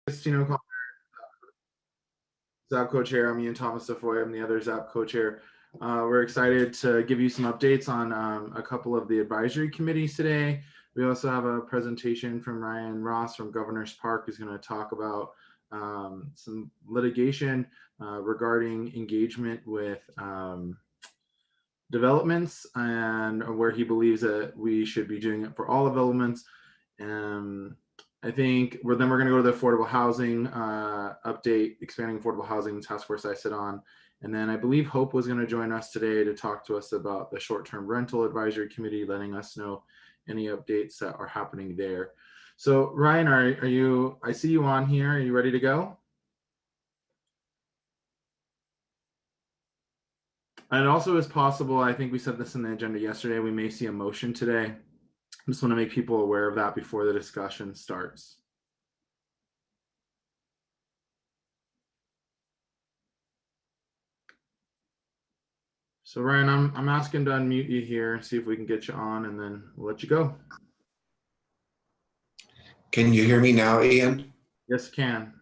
ZAP co-chair. I'm Ean Tafoya. I'm the other ZAP co-chair. We're excited to give you some updates on a couple of the advisory committees today. We also have a presentation from Ryan Ross from Governor's Park, who's going to talk about some litigation regarding engagement with developments and where he believes that we should be doing it for all developments. I think we're going to go to the affordable housing update, expanding affordable housing task force I sit on. And then I believe Hope was going to join us today to talk to us about the short-term rental advisory committee, letting us know any updates that are happening there. So Ryan, are you, I see you on here. Are you ready to go? And it also is possible, I think we said this in the agenda yesterday, we may see a motion today. I just want to make people aware of that before the discussion starts. So Ryan, I'm asking to unmute you here and see if we can get you on, and then we'll let you go. Can you hear me now, Ian? Yes, can.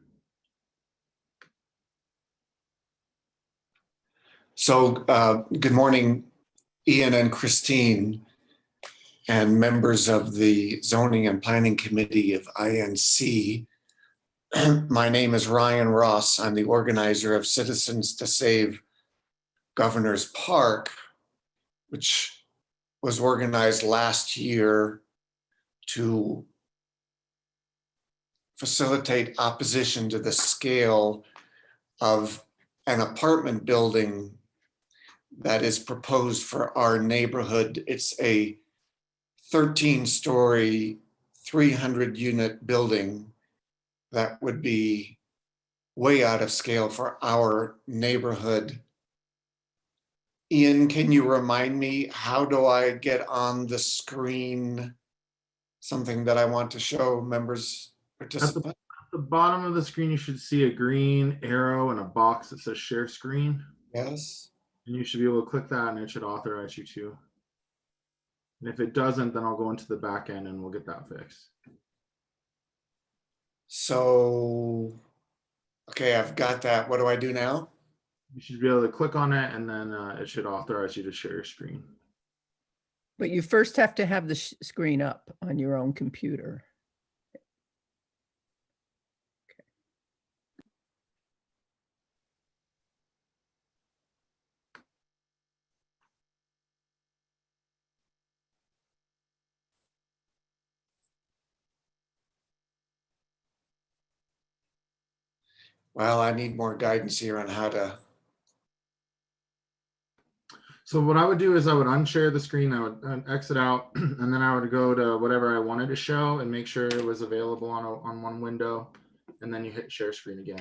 So good morning, Ian and Christine, and members of the Zoning and Planning Committee of INC. My name is Ryan Ross. I'm the organizer of Citizens to Save Governor's Park, which was organized last year to facilitate opposition to the scale of an apartment building that is proposed for our neighborhood. It's a 13-story, 300-unit building that would be way out of scale for our neighborhood. Ian, can you remind me, how do I get on the screen something that I want to show members, participants? At the bottom of the screen, you should see a green arrow and a box that says share screen. Yes. And you should be able to click that and it should authorize you to. And if it doesn't, then I'll go into the back end and we'll get that fixed. So, okay, I've got that. What do I do now? You should be able to click on it and then it should authorize you to share your screen. But you first have to have the screen up on your own computer. Well, I need more guidance here on how to. So what I would do is I would unshare the screen, I would exit out, and then I would go to whatever I wanted to show and make sure it was available on one window, and then you hit share screen again.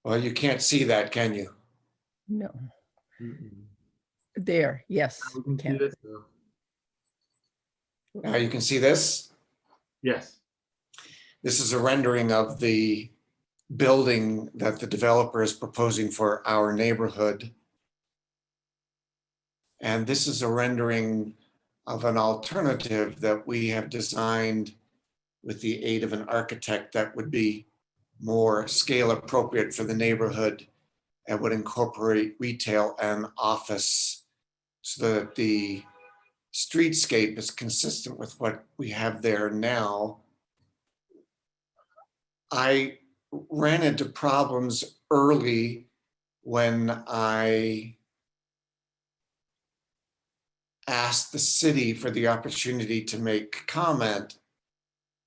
Well, you can't see that, can you? No. Mm-mm. There, yes. Now we can see this, though. Now you can see this? Yes. This is a rendering of the building that the developer is proposing for our neighborhood. And this is a rendering of an alternative that we have designed with the aid of an architect that would be more scale appropriate for the neighborhood and would incorporate retail and office so that the streetscape is consistent with what we have there now. I ran into problems early when I asked the city for the opportunity to make comment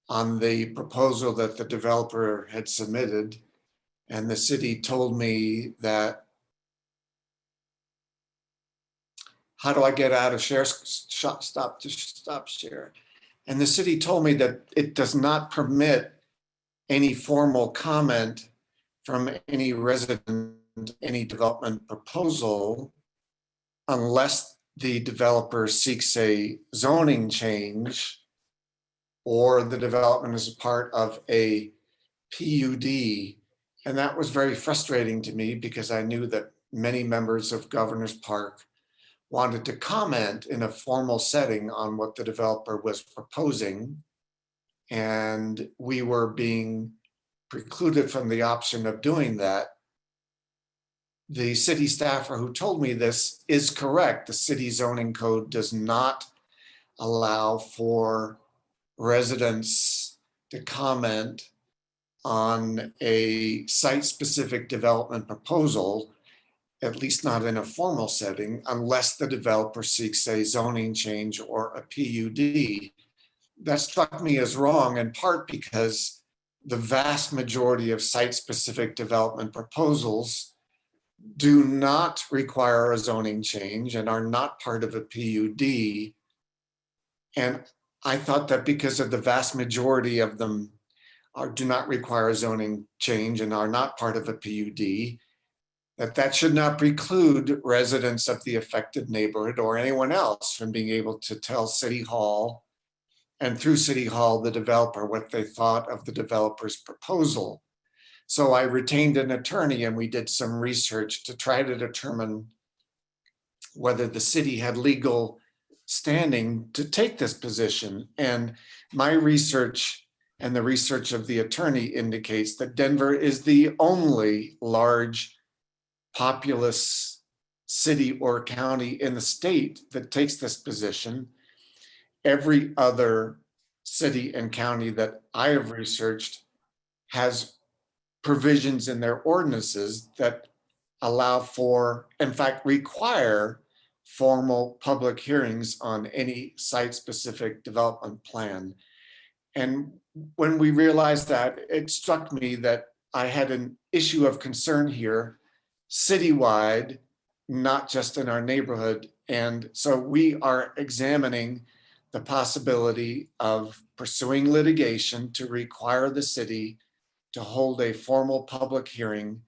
on the proposal that the developer had submitted. And the city told me that, how do I get out of share, stop share? And the city told me that it does not permit any formal comment from any resident, any development proposal, unless the developer seeks a zoning change or the development is a part of a PUD. And that was very frustrating to me because I knew that many members of Governor's Park wanted to comment in a formal setting on what the developer was proposing. And we were being precluded from the option of doing that. The city staffer who told me this is correct. The city zoning code does not allow for residents to comment on a site-specific development proposal, at least not in a formal setting, unless the developer seeks a zoning change or a PUD. That struck me as wrong, in part because the vast majority of site-specific development proposals do not require a zoning change and are not part of a PUD. And I thought that because of the vast majority of them do not require a zoning change and are not part of a PUD, that should not preclude residents of the affected neighborhood or anyone else from being able to tell City Hall, and through City Hall, the developer, what they thought of the developer's proposal. So I retained an attorney and we did some research to try to determine whether the city had legal standing to take this position. And my research and the research of the attorney indicates that Denver is the only large populous city or county in the state that takes this position. Every other city and county that I have researched has provisions in their ordinances that allow for, in fact, require formal public hearings on any site-specific development plan. And when we realized that, it struck me that I had an issue of concern here citywide, not just in our neighborhood. And so we are examining the possibility of pursuing litigation to require the city to hold a formal public hearing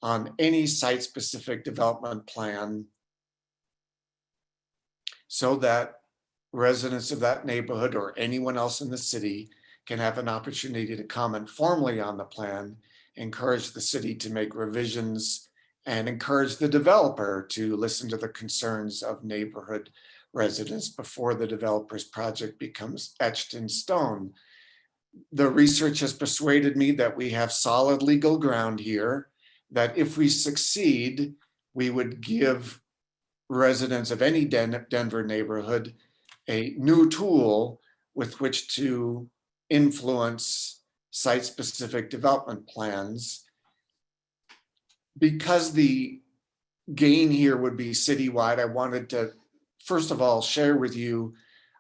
on any site-specific development plan so that residents of that neighborhood or anyone else in the city can have an opportunity to comment formally on the plan, encourage the city to make revisions, and encourage the developer to listen to the concerns of neighborhood residents before the developer's project becomes etched in stone. The research has persuaded me that we have solid legal ground here, that if we succeed, we would give residents of any Denver neighborhood a new tool with which to influence site-specific development plans. Because the gain here would be citywide, I wanted to, first of all, share with you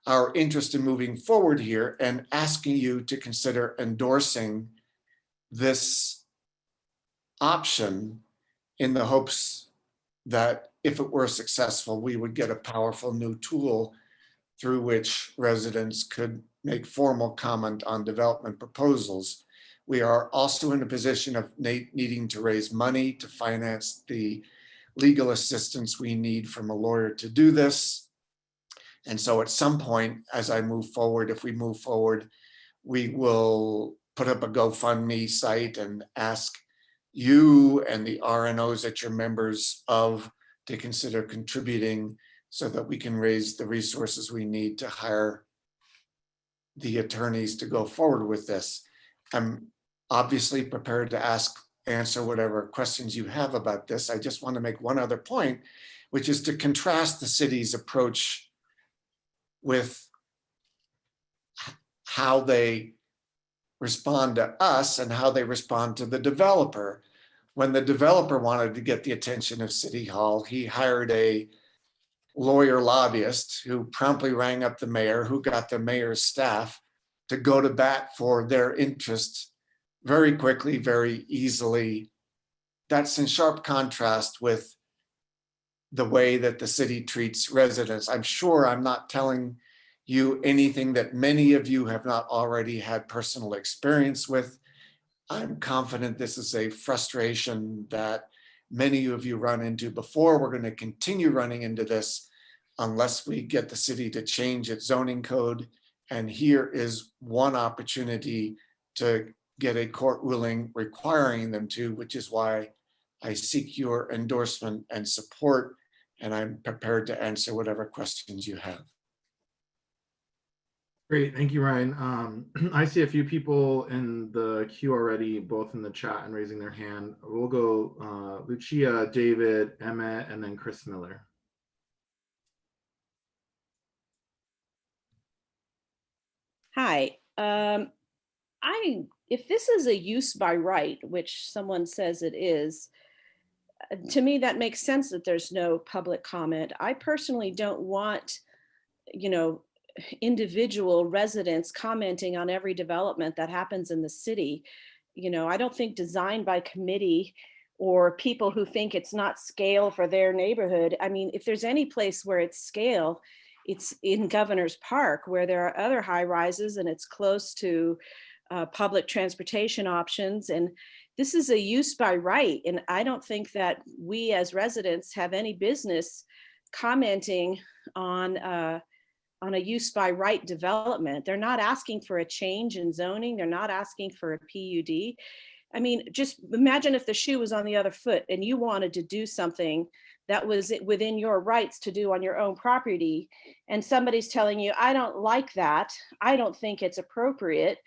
our interest in moving forward here and asking you to consider endorsing this option in the hopes that if it were successful, we would get a powerful new tool through which residents could make formal comment on development proposals. We are also in a position of needing to raise money to finance the legal assistance we need from a lawyer to do this. And so at some point, as I move forward, if we move forward, we will put up a GoFundMe site and ask you and the RNOs that you're members of to consider contributing so that we can raise the resources we need to hire the attorneys to go forward with this. I'm obviously prepared to answer whatever questions you have about this. I just want to make one other point, which is to contrast the city's approach with how they respond to us and how they respond to the developer. When the developer wanted to get the attention of City Hall, he hired a lawyer lobbyist who promptly rang up the mayor, who got the mayor's staff to go to bat for their interests very quickly, very easily. That's in sharp contrast with the way that the city treats residents. I'm sure I'm not telling you anything that many of you have not already had personal experience with. I'm confident this is a frustration that many of you run into before. We're going to continue running into this unless we get the city to change its zoning code. And here is one opportunity to get a court ruling requiring them to, which is why I seek your endorsement and support, and I'm prepared to answer whatever questions you have. Great, thank you, Ryan. I see a few people in the queue already, both in the chat and raising their hand. We'll go Lucia, David, Emmett, and then Chris Miller. Hi. If this is a use by right, which someone says it is, to me that makes sense that there's no public comment. I personally don't want, individual residents commenting on every development that happens in the city. I don't think design by committee or people who think it's not scale for their neighborhood. I mean, if there's any place where it's scale, it's in Governor's Park, where there are other high rises and it's close to public transportation options. And this is a use by right. And I don't think that we as residents have any business commenting on a use by right development. They're not asking for a change in zoning. They're not asking for a PUD. I mean, just imagine if the shoe was on the other foot and you wanted to do something that was within your rights to do on your own property, and somebody's telling you, I don't like that. I don't think it's appropriate.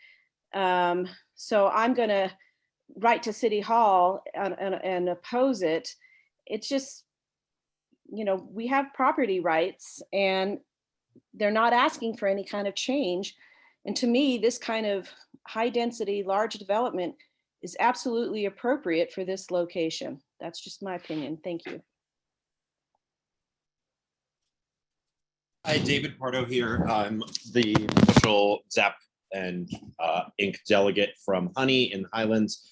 So I'm going to write to City Hall and oppose it. It's just, we have property rights and they're not asking for any kind of change. And to me, this kind of high density, large development is absolutely appropriate for this location. That's just my opinion. Thank you. Hi, David Pardo here. I'm the official ZAP and Inc. delegate from Honey in the Highlands.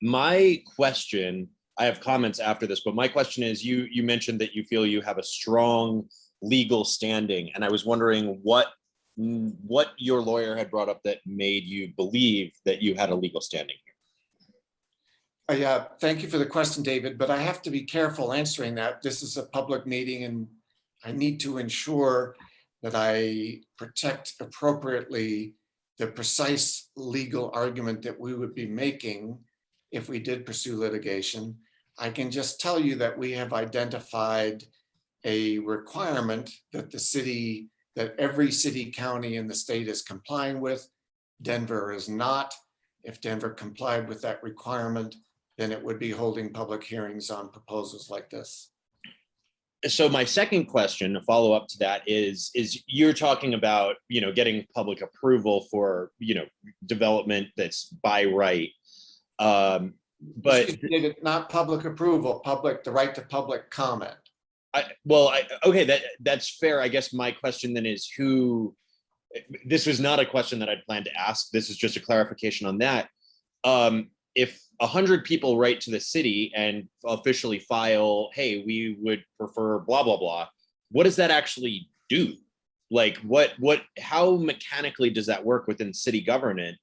My question, I have comments after this, but my question is, you mentioned that you feel you have a strong legal standing, and I was wondering what your lawyer had brought up that made you believe that you had a legal standing here. Yeah, thank you for the question, David, but I have to be careful answering that. This is a public meeting and I need to ensure that I protect appropriately the precise legal argument that we would be making if we did pursue litigation. I can just tell you that we have identified a requirement that that every city, county in the state is complying with. Denver is not. If Denver complied with that requirement, then it would be holding public hearings on proposals like this. So my second question, a follow up to that, is you're talking about, getting public approval for, development that's by right. But not public approval, the right to public comment. Okay, that's fair. I guess my question then is this was not a question that I'd planned to ask. This is just a clarification on that. If 100 people write to the city and officially file, hey, we would prefer blah, blah, blah, what does that actually do? Like how mechanically does that work within city government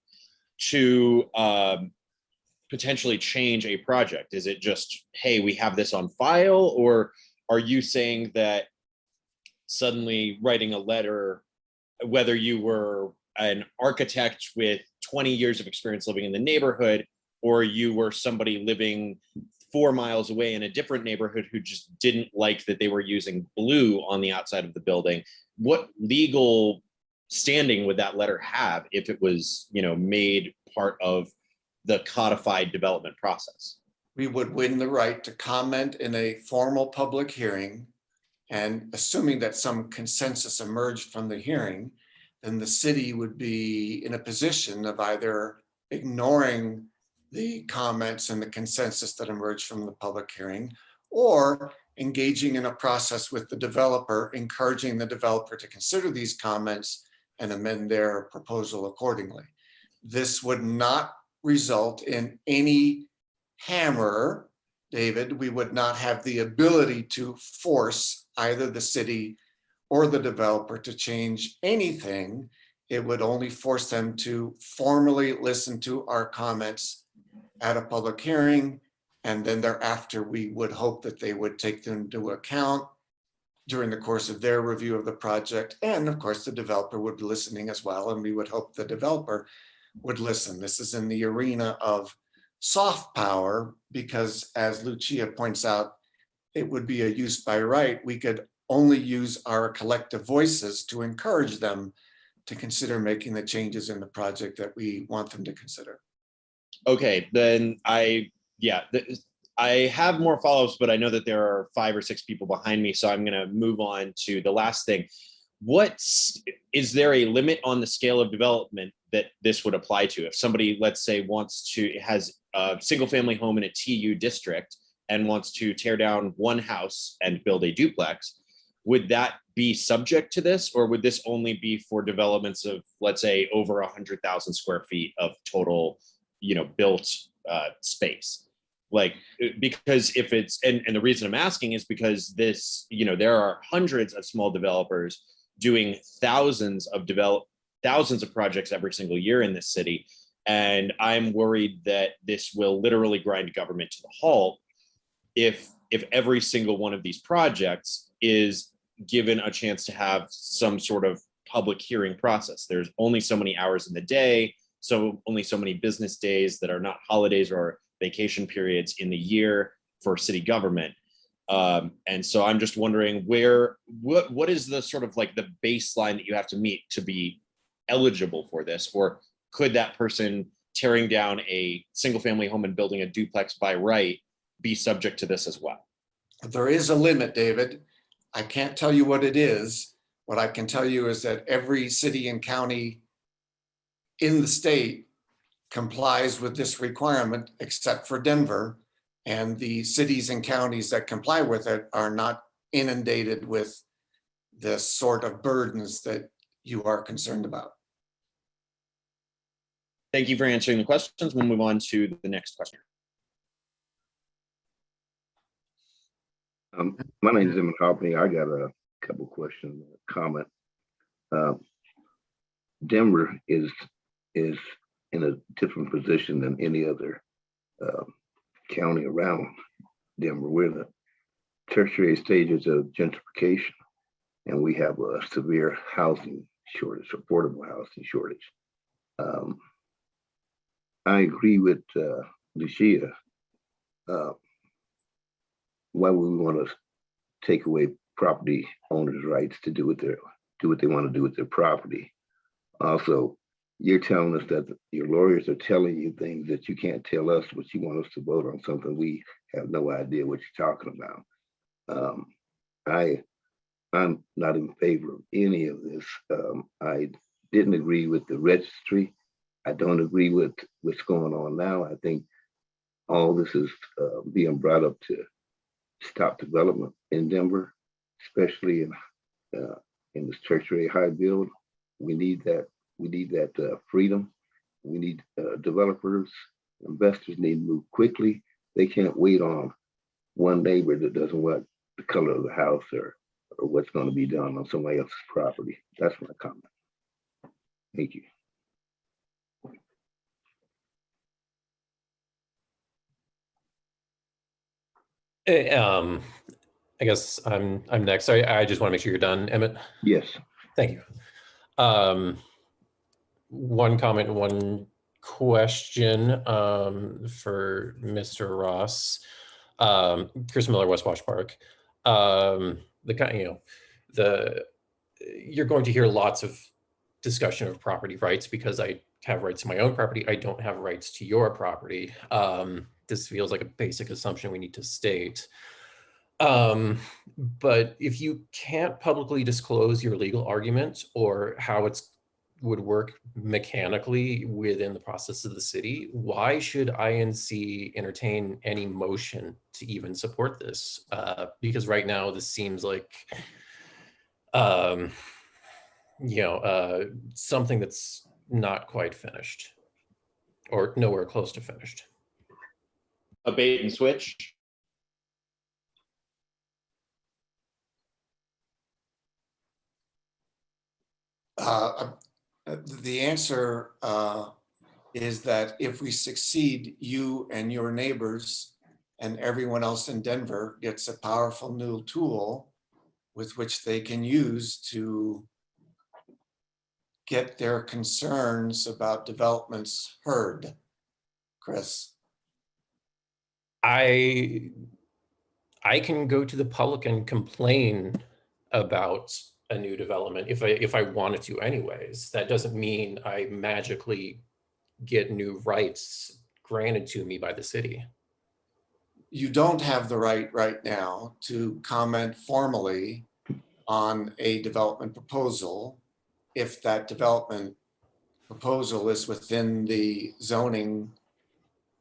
to potentially change a project? Is it just, hey, we have this on file? Or are you saying that suddenly writing a letter, whether you were an architect with 20 years of experience living in the neighborhood, or you were somebody living 4 miles away in a different neighborhood who just didn't like that they were using blue on the outside of the building, what legal standing would that letter have if it was, made part of the codified development process? We would win the right to comment in a formal public hearing, and assuming that some consensus emerged from the hearing, then the city would be in a position of either ignoring the comments and the consensus that emerged from the public hearing, or engaging in a process with the developer, encouraging the developer to consider these comments and amend their proposal accordingly. This would not result in any hammer, David. We would not have the ability to force either the city or the developer to change anything. It would only force them to formally listen to our comments at a public hearing, and then thereafter we would hope that they would take them into account during the course of their review of the project. And of course the developer would be listening as well, and we would hope the developer would listen. This is in the arena of soft power, because as Lucia points out, it would be a use by right. We could only use our collective voices to encourage them to consider making the changes in the project that we want them to consider. Okay, then I have more follow-ups, but I know that there are 5 or 6 people behind me, so I'm going to move on to the last thing. Is there a limit on the scale of development that this would apply to? If somebody, let's say, has a single-family home in a TU district and wants to tear down one house and build a duplex, would that be subject to this, or would this only be for developments of, let's say, over 100,000 square feet of total, built space? Like, because if it's, and the reason I'm asking is because this, there are hundreds of small developers doing thousands of projects every single year in this city. And I'm worried that this will literally grind government to the halt if every single one of these projects is given a chance to have some sort of public hearing process. There's only so many hours in the day, so only so many business days that are not holidays or vacation periods in the year for city government. And so I'm just wondering what is the sort of like the baseline that you have to meet to be eligible for this? Or could that person tearing down a single family home and building a duplex by right be subject to this as well? There is a limit, David. I can't tell you what it is. What I can tell you is that every city and county in the state complies with this requirement, except for Denver. And the cities and counties that comply with it are not inundated with the sort of burdens that you are concerned about. Thank you for answering the questions. We'll move on to the next question. My name is Eamon Harpney. I got a couple questions, comment. Denver is in a different position than any other county around Denver. We're in the tertiary stages of gentrification, and we have a severe housing shortage, affordable housing shortage. I agree with Lucia. Why would we want to take away property owners' rights to do what they want to do with their property? Also, you're telling us that your lawyers are telling you things that you can't tell us, but you want us to vote on something we have no idea what you're talking about. I'm not in favor of any of this. I didn't agree with the registry. I don't agree with what's going on now. I think all this is being brought up to stop development in Denver, especially in this tertiary high build. We need that. We need that freedom. We need developers, investors need to move quickly. They can't wait on one neighbor that doesn't want the color of the house or what's going to be done on somebody else's property. That's my comment. Thank you. I guess I'm next. I just want to make sure you're done, Emmett. Yes. Thank you. One comment, one question for Mr. Ross. Chris Miller, West Wash Park. You're going to hear lots of discussion of property rights because I have rights to my own property. I don't have rights to your property. This feels like a basic assumption we need to state. But if you can't publicly disclose your legal argument or how it's would work mechanically within the process of the city, why should INC entertain any motion to even support this? Because right now this seems like, something that's not quite finished or nowhere close to finished. A bait and switch. The answer is that if we succeed, you and your neighbors and everyone else in Denver gets a powerful new tool with which they can use to get their concerns about developments heard? Chris? I can go to the public and complain about a new development if I wanted to anyways. That doesn't mean I magically get new rights granted to me by the city. You don't have the right now to comment formally on a development proposal if that development proposal is within the zoning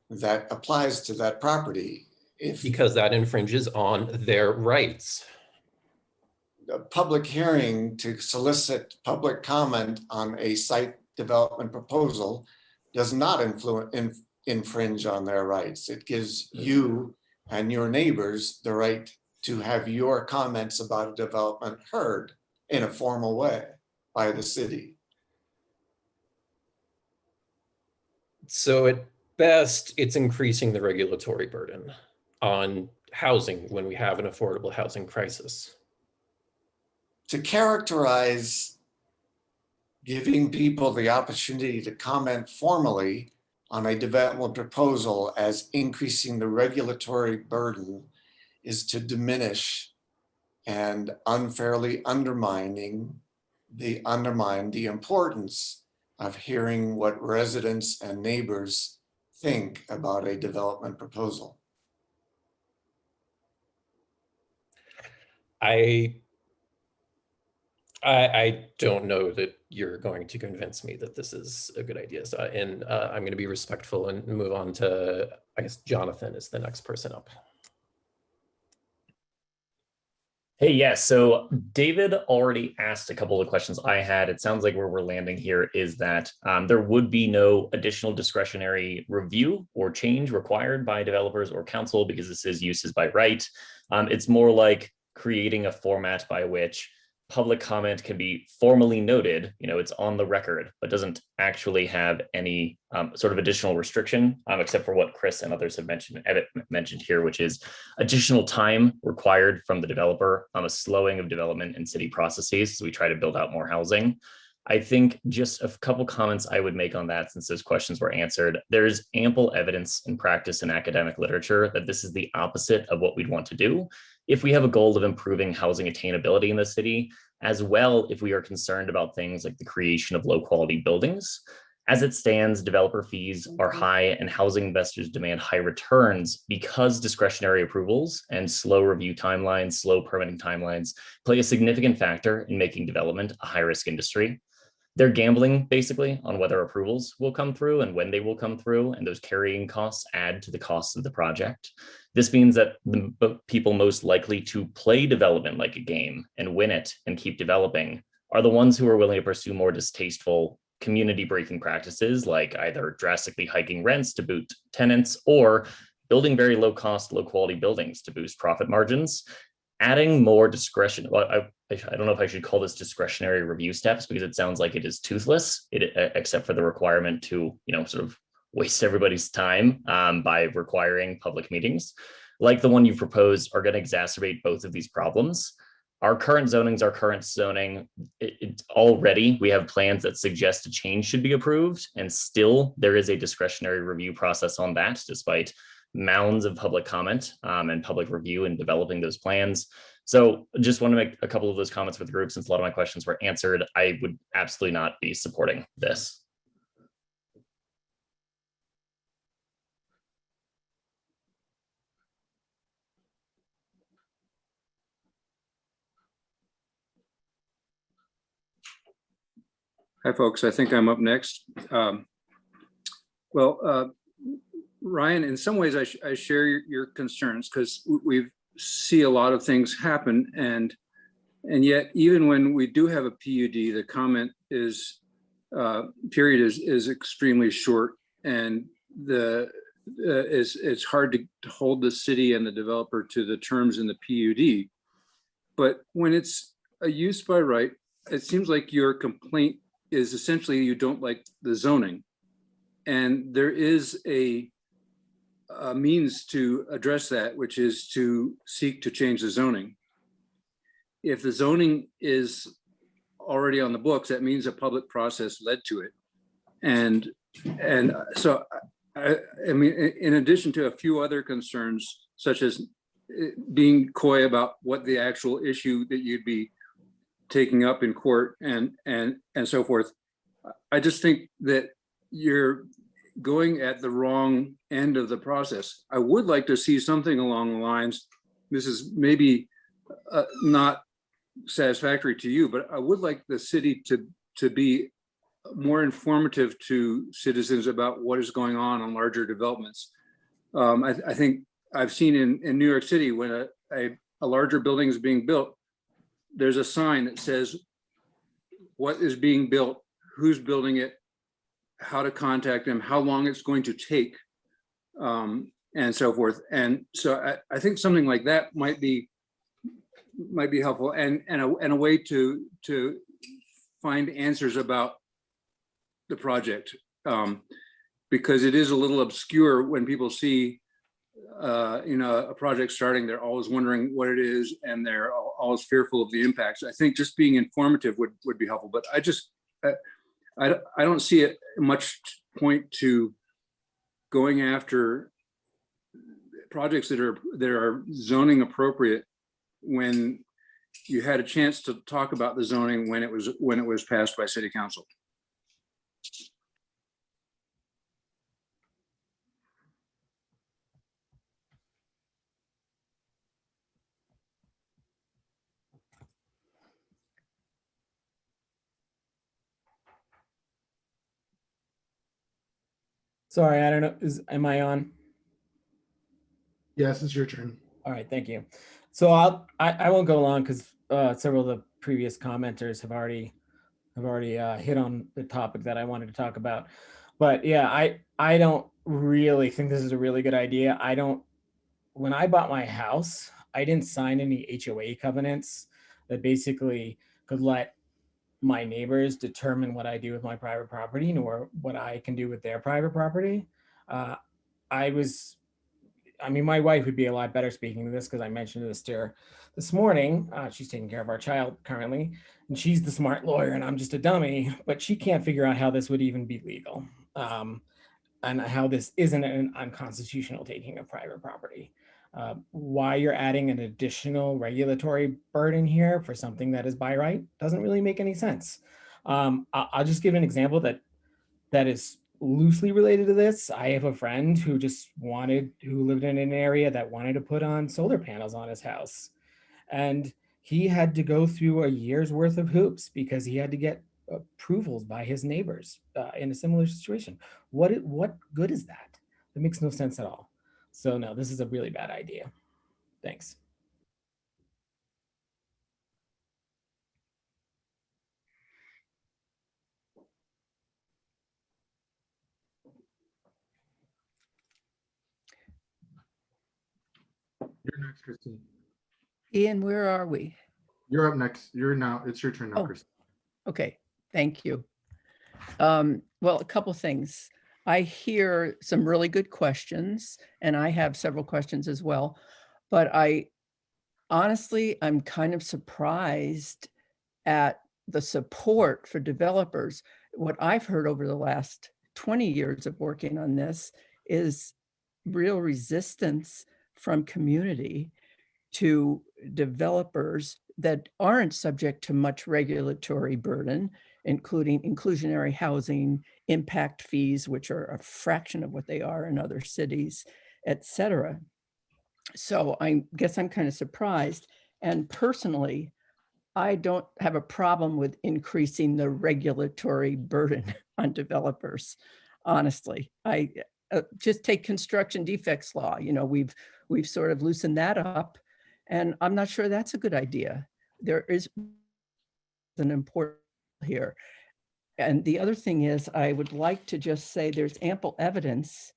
that applies to that property. If Because that infringes on their rights. a public hearing to solicit public comment on a site development proposal does not infringe on their rights. It gives you and your neighbors the right to have your comments about a development heard in a formal way by the city. So at best, it's increasing the regulatory burden on housing when we have an affordable housing crisis. To characterize giving people the opportunity to comment formally on a development proposal as increasing the regulatory burden is to diminish and unfairly undermine the importance of hearing what residents and neighbors think about a development proposal. I don't know that you're going to convince me that this is a good idea. So, and I'm going to be respectful and move on to, I guess, Jonathan is the next person up. Hey, yeah, so David already asked a couple of questions I had. It sounds like where we're landing here is that there would be no additional discretionary review or change required by developers or council because this is uses by right. It's more like creating a format by which public comment can be formally noted, it's on the record, but doesn't actually have any sort of additional restriction, except for what Chris and others have mentioned here, which is additional time required from the developer, a slowing of development and city processes as we try to build out more housing. I think just a couple comments I would make on that since those questions were answered. There's ample evidence in practice and academic literature that this is the opposite of what we'd want to do if we have a goal of improving housing attainability in the city, as well if we are concerned about things like the creation of low quality buildings. As it stands, developer fees are high and housing investors demand high returns because discretionary approvals and slow review timelines, slow permitting timelines play a significant factor in making development a high risk industry. They're gambling basically on whether approvals will come through and when they will come through, and those carrying costs add to the costs of the project. This means that the people most likely to play development like a game and win it and keep developing are the ones who are willing to pursue more distasteful community breaking practices, like either drastically hiking rents to boot tenants or building very low cost, low quality buildings to boost profit margins. Adding more discretion, well, I don't know if I should call this discretionary review steps because it sounds like it is toothless, except for the requirement to, sort of waste everybody's time by requiring public meetings like the one you proposed are going to exacerbate both of these problems. Our current zoning, already we have plans that suggest a change should be approved, and still there is a discretionary review process on that, despite mounds of public comment and public review in developing those plans. So just want to make a couple of those comments with the group since a lot of my questions were answered. I would absolutely not be supporting this. Hi, folks. I think I'm up next. Ryan, in some ways, I share your concerns because we see a lot of things happen, and yet even when we do have a PUD, the comment period is extremely short, and it's hard to hold the city and the developer to the terms in the PUD. But when it's a use by right, it seems like your complaint is essentially you don't like the zoning, and there is a means to address that, which is to seek to change the zoning. If the zoning is already on the books, that means a public process led to it. And so, I mean, in addition to a few other concerns, such as being coy about what the actual issue that you'd be taking up in court and so forth, I just think that you're going at the wrong end of the process. I would like to see something along the lines, this is maybe not satisfactory to you, but I would like the city to be more informative to citizens about what is going on larger developments. I think I've seen in New York City, when a larger building is being built, there's a sign that says what is being built, who's building it, how to contact them, how long it's going to take, and so forth. And so I think something like that might be helpful, and a way to find answers about the project, because it is a little obscure when people see a project starting. They're always wondering what it is, and they're always fearful of the impacts. I think just being informative would be helpful, but I don't see it much point to going after projects that are zoning appropriate when you had a chance to talk about the zoning when it was passed by city council. Sorry, I don't know. Am I on? Yes, it's your turn. All right, thank you. So I won't go long because several of the previous commenters have already hit on the topic that I wanted to talk about. But yeah, I don't really think this is a really good idea. When I bought my house, I didn't sign any HOA covenants that basically could let my neighbors determine what I do with my private property, nor what I can do with their private property. I mean, my wife would be a lot better speaking to this because I mentioned this to her this morning. She's taking care of our child currently, and she's the smart lawyer and I'm just a dummy, but she can't figure out how this would even be legal, and how this isn't an unconstitutional taking of private property. Why you're adding an additional regulatory burden here for something that is by right doesn't really make any sense. I'll just give an example that is loosely related to this. I have a friend who lived in an area that wanted to put on solar panels on his house. And he had to go through a year's worth of hoops because he had to get approvals by his neighbors in a similar situation. What good is that? It makes no sense at all. So no, this is a really bad idea. Thanks. You're next, Christine. Ian, where are we? You're up next. It's your turn now, Oh. Christine. Okay, thank you. Well, a couple things. I hear some really good questions, and I have several questions as well. But I'm kind of surprised at the support for developers. What I've heard over the last 20 years of working on this is real resistance from community to developers that aren't subject to much regulatory burden, including inclusionary housing, impact fees, which are a fraction of what they are in other cities, et cetera. So I guess I'm kind of surprised. And personally, I don't have a problem with increasing the regulatory burden on developers. Honestly, I just take construction defects law. We've sort of loosened that up, and I'm not sure that's a good idea. There is an important here. And the other thing is, I would like to just say there's ample evidence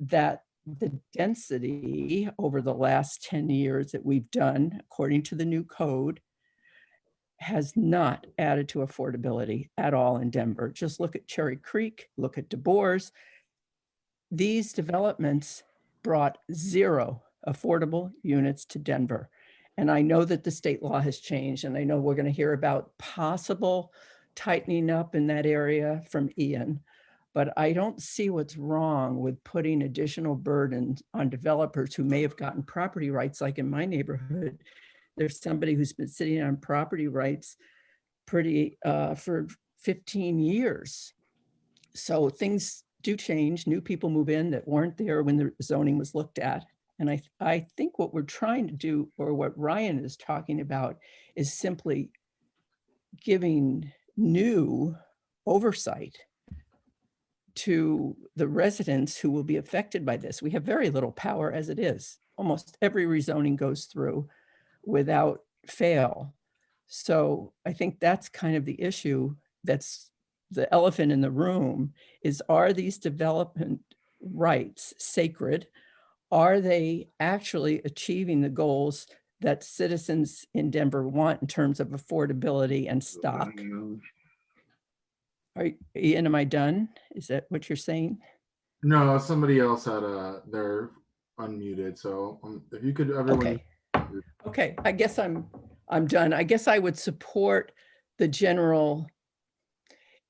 that the density over the last 10 years that we've done, according to the new code, has not added to affordability at all in Denver. Just look at Cherry Creek, look at DeBoers. These developments brought 0 affordable units to Denver. And I know that the state law has changed, and I know we're going to hear about possible tightening up in that area from Ian, but I don't see what's wrong with putting additional burdens on developers who may have gotten property rights. Like in my neighborhood, there's somebody who's been sitting on property rights for 15 years. So things do change. New people move in that weren't there when the zoning was looked at. And I think what we're trying to do, or what Ryan is talking about, is simply giving new oversight to the residents who will be affected by this. We have very little power as it is. Almost every rezoning goes through without fail. So I think that's kind of the issue. That's the elephant in the room, is, are these development rights sacred? Are they actually achieving the goals that citizens in Denver want in terms of affordability and stock? Ian, am I done? Is that what you're saying? No, somebody else had they're unmuted. So if you could, everyone. Okay. I guess I'm done. I guess I would support the general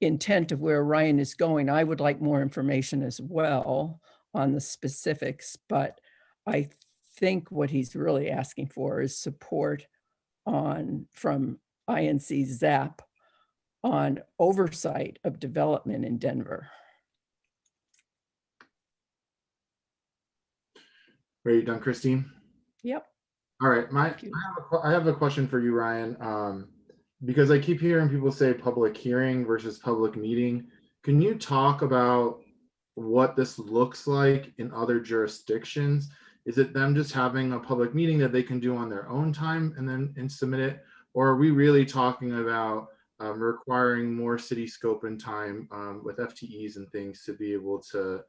intent of where Ryan is going. I would like more information as well on the specifics, but I think what he's really asking for is support from INC ZAP on oversight of development in Denver. Are you done, Christine? Yep. All right, I have a question for you, Ryan, because I keep hearing people say public hearing versus public meeting. Can you talk about what this looks like in other jurisdictions? Is it them just having a public meeting that they can do on their own time and submit it? Or are we really talking about requiring more city scope and time with FTEs and things to be able to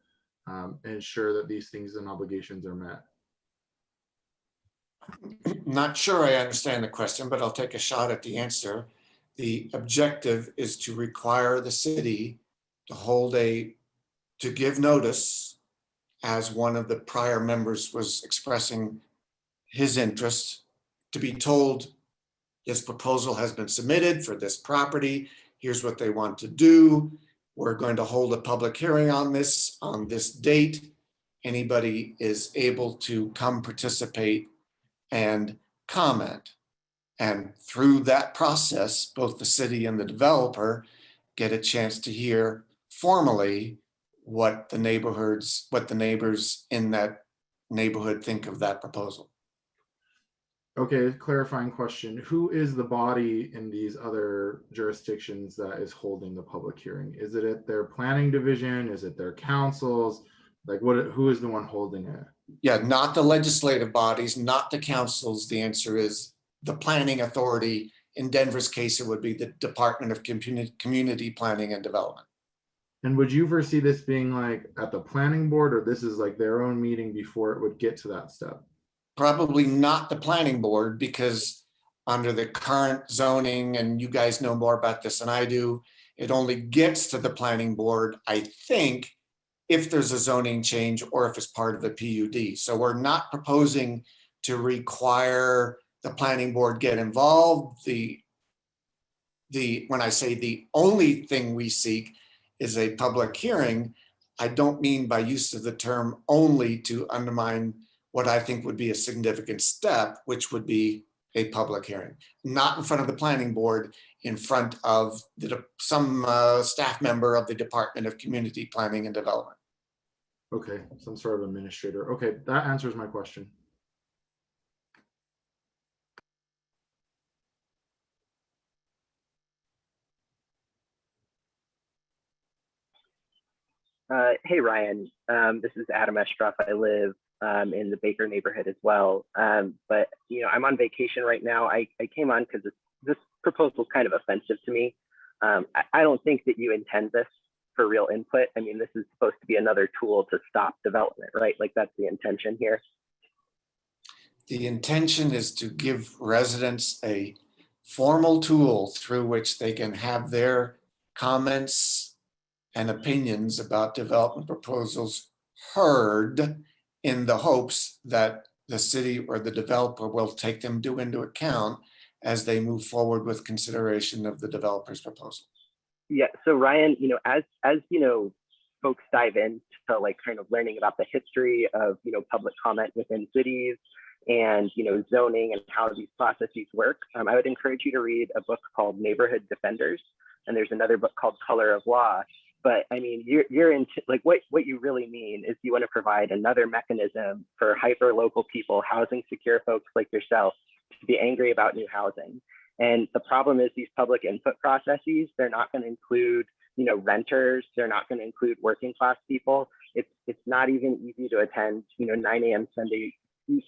ensure that these things and obligations are met? Not sure I understand the question, but I'll take a shot at the answer. The objective is to require the city to give notice, as one of the prior members was expressing his interest, to be told this proposal has been submitted for this property. Here's what they want to do. We're going to hold a public hearing on this date. Anybody is able to come participate and comment. And through that process, both the city and the developer get a chance to hear formally what the neighbors in that neighborhood think of that proposal. Okay, clarifying question. Who is the body in these other jurisdictions that is holding the public hearing? Is it at their planning division? Is it their councils? Like who is the one holding it? Yeah, not the legislative bodies, not the councils. The answer is the planning authority. In Denver's case, it would be the Department of Community Planning and Development. And would you foresee this being like at the planning board, or this is like their own meeting before it would get to that step? Probably not the planning board, because under the current zoning, and you guys know more about this than I do, it only gets to the planning board, I think, if there's a zoning change or if it's part of the PUD. So we're not proposing to require the planning board get involved. When I say the only thing we seek is a public hearing, I don't mean by use of the term only to undermine what I think would be a significant step, which would be a public hearing, not in front of the planning board, in front of some staff member of the Department of Community Planning and Development. Okay, some sort of administrator. Okay, that answers my question. Hey, Ryan. This is Adam Estroff. I live in the Baker neighborhood as well. But, I'm on vacation right now. I came on because this proposal is kind of offensive to me. I don't think that you intend this for real input. I mean, this is supposed to be another tool to stop development, right? Like, that's the intention here. The intention is to give residents a formal tool through which they can have their comments and opinions about development proposals heard, in the hopes that the city or the developer will take them into account as they move forward with consideration of the developer's proposal. Yeah, so Ryan, as folks dive into like kind of learning about the history of, public comment within cities and, zoning and how these processes work, I would encourage you to read a book called Neighborhood Defenders. And there's another book called Color of Law. But I mean, you're into like what you really mean is you want to provide another mechanism for hyper local people, housing secure folks like yourself, to be angry about new housing. And the problem is these public input processes, they're not going to include, renters. They're not going to include working class people. It's not even easy to attend, 9 a.m.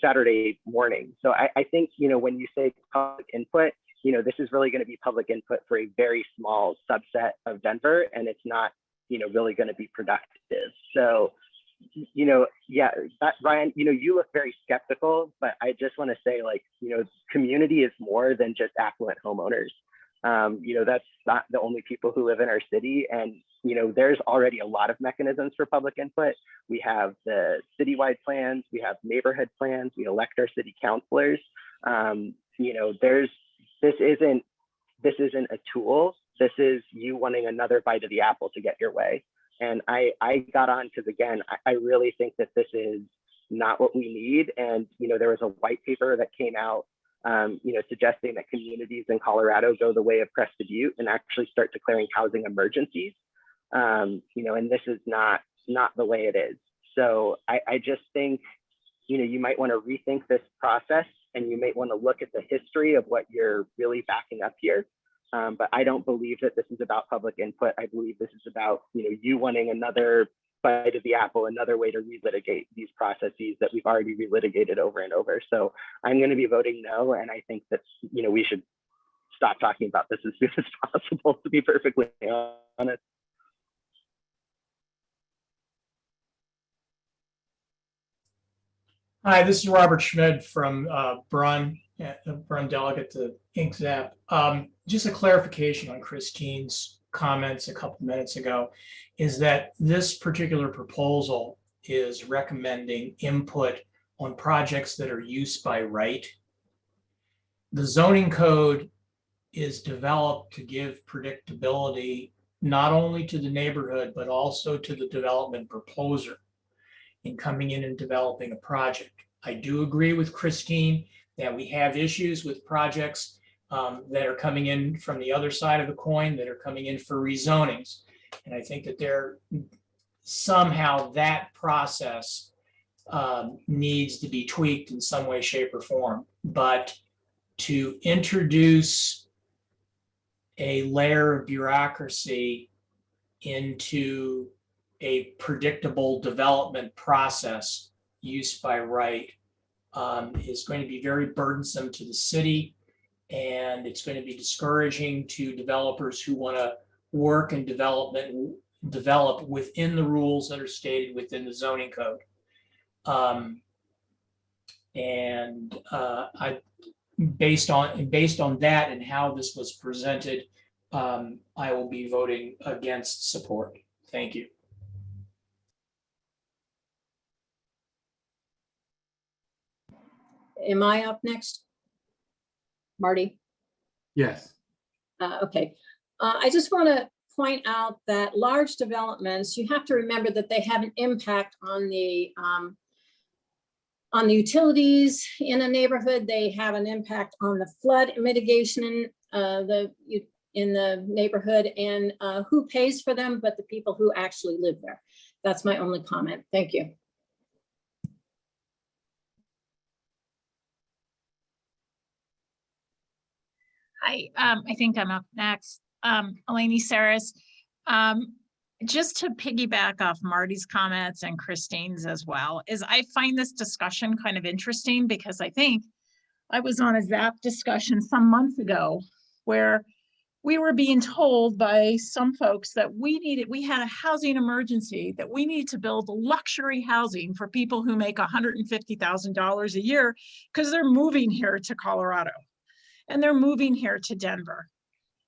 Saturday morning. So I think, when you say public input, this is really going to be public input for a very small subset of Denver, and it's not, really going to be productive. So, yeah, Ryan, you look very skeptical, but I just want to say, like, community is more than just affluent homeowners. That's not the only people who live in our city. And, there's already a lot of mechanisms for public input. We have the citywide plans, we have neighborhood plans, we elect our city councilors. This isn't a tool. This is you wanting another bite of the apple to get your way. And I got on because, again, I really think that this is not what we need. And, there was a white paper that came out, suggesting that communities in Colorado go the way of Crested Butte and actually start declaring housing emergencies. And this is not the way it is. So I just think, you might want to rethink this process, and you might want to look at the history of what you're really backing up here. But I don't believe that this is about public input. I believe this is about, you wanting another bite of the apple, another way to relitigate these processes that we've already relitigated over and over. So I'm going to be voting no. And I think that, we should stop talking about this as soon as possible, to be perfectly honest. Hi, this is Robert Schmid from Brunn delegate to Inc. ZAP. Just a clarification on Christine's comments a couple minutes ago, is that this particular proposal is recommending input on projects that are use by right. The zoning code is developed to give predictability not only to the neighborhood, but also to the development proposer in coming in and developing a project. I do agree with Christine that we have issues with projects that are coming in from the other side of the coin, that are coming in for rezonings. And I think that somehow that process needs to be tweaked in some way, shape, or form. But to introduce a layer of bureaucracy into a predictable development process, use by right, is going to be very burdensome to the city, and it's going to be discouraging to developers who want to work and develop within the rules that are stated within the zoning code. Based on that and how this was presented, I will be voting against support. Thank you. Am I up next? Marty? Yes. Okay. I just want to point out that large developments, you have to remember that they have an impact on the utilities in a neighborhood. They have an impact on the flood mitigation in the neighborhood, and who pays for them but the people who actually live there. That's my only comment. Thank you. Hi, I think I'm up next. Eleni Saris. Just to piggyback off Marty's comments and Christine's as well, is I find this discussion kind of interesting because I think I was on a ZAP discussion some months ago where we were being told by some folks that we had a housing emergency, that we need to build luxury housing for people who make $150,000 a year because they're moving here to Colorado and they're moving here to Denver.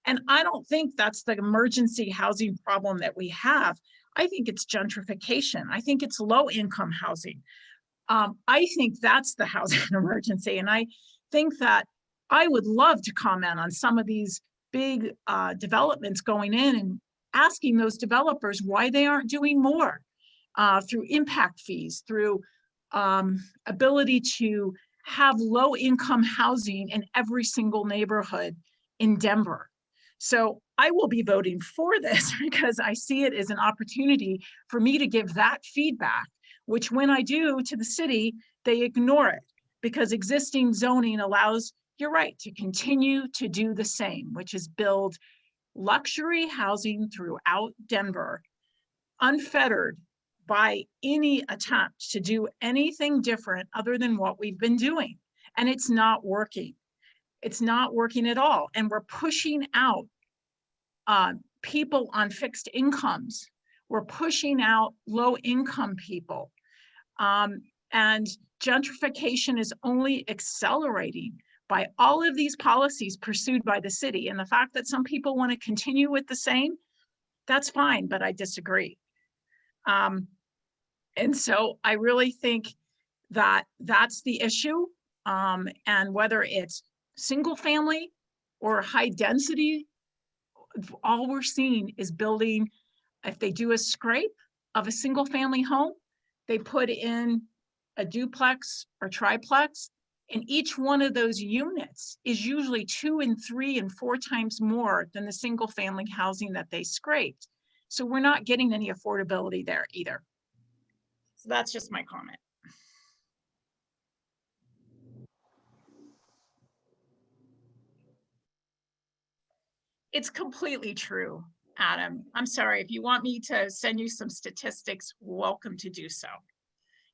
And I don't think that's the emergency housing problem that we have. I think it's gentrification. I think it's low income housing. I think that's the housing emergency. And I think that I would love to comment on some of these big developments going in and asking those developers why they aren't doing more through impact fees, through ability to have low income housing in every single neighborhood in Denver. So I will be voting for this because I see it as an opportunity for me to give that feedback, which when I do to the city, they ignore it because existing zoning allows, you're right, to continue to do the same, which is build luxury housing throughout Denver, unfettered by any attempt to do anything different other than what we've been doing. And it's not working. It's not working at all. And we're pushing out people on fixed incomes. We're pushing out low income people. And gentrification is only accelerating by all of these policies pursued by the city. And the fact that some people want to continue with the same, that's fine, but I disagree. And so I really think that that's the issue. And whether it's single family or high density, all we're seeing is building, if they do a scrape of a single family home, they put in a duplex or triplex, and each one of those units is usually 2 and 3 and 4 times more than the single family housing that they scraped. So we're not getting any affordability there either. So that's just my comment. It's completely true, Adam. I'm sorry, if you want me to send you some statistics, welcome to do so.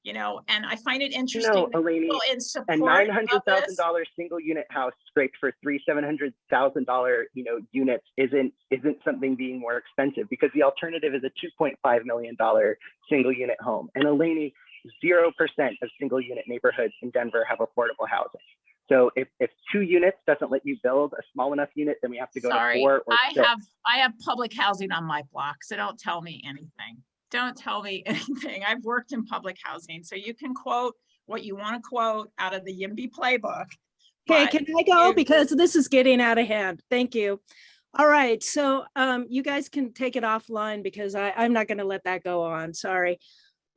You know, and I find it interesting. No, Eleni, in support a $900,000 single unit house scraped for 3 $700,000 units isn't something being more expensive, because the alternative is a $2.5 million single unit home. And Eleni, 0% of single unit neighborhoods in Denver have affordable housing. So if 2 units doesn't let you build a small enough unit, then we have to go to 4 or 6. I have public housing on my block, so don't tell me anything. Don't tell me anything. I've worked in public housing, so you can quote what you want to quote out of the YIMBY playbook. Okay, can I go? Because this is getting out of hand. Thank you. All right, so you guys can take it offline because I'm not going to let that go on. Sorry.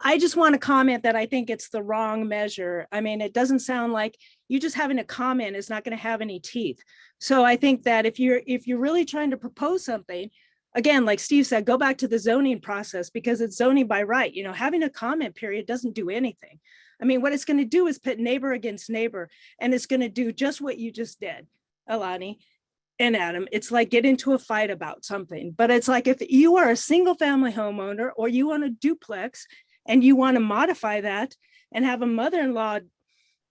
I just want to comment that I think it's the wrong measure. I mean, it doesn't sound like you just having a comment is not going to have any teeth. So I think that if you're really trying to propose something, again, like Steve said, go back to the zoning process because it's zoning by right. You know, having a comment period doesn't do anything. I mean, what it's going to do is pit neighbor against neighbor, and it's going to do just what you just did, Alani and Adam. It's like get into a fight about something. But it's like if you are a single family homeowner or you want a duplex and you want to modify that and have a mother-in-law,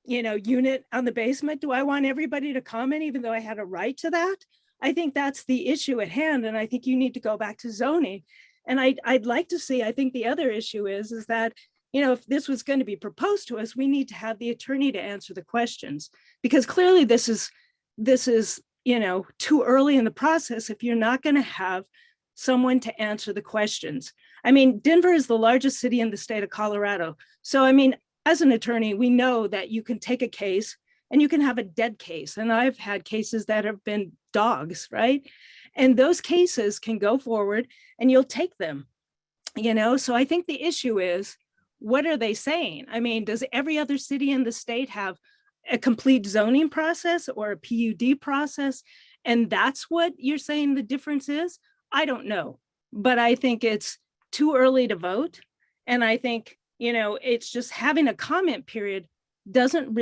unit on the basement, do I want everybody to comment even though I had a right to that? I think that's the issue at hand. And I think you need to go back to zoning. And I'd like to see, I think the other issue is that, if this was going to be proposed to us, we need to have the attorney to answer the questions, because clearly this is, too early in the process if you're not going to have someone to answer the questions. I mean, Denver is the largest city in the state of Colorado. So, I mean, as an attorney, we know that you can take a case and you can have a dead case. And I've had cases that have been dogs, right? And those cases can go forward and you'll take them, So I think the issue is, what are they saying? I mean, does every other city in the state have a complete zoning process or a PUD process? And that's what you're saying the difference is? I don't know, but I think it's too early to vote. And I think, it's just having a comment period doesn't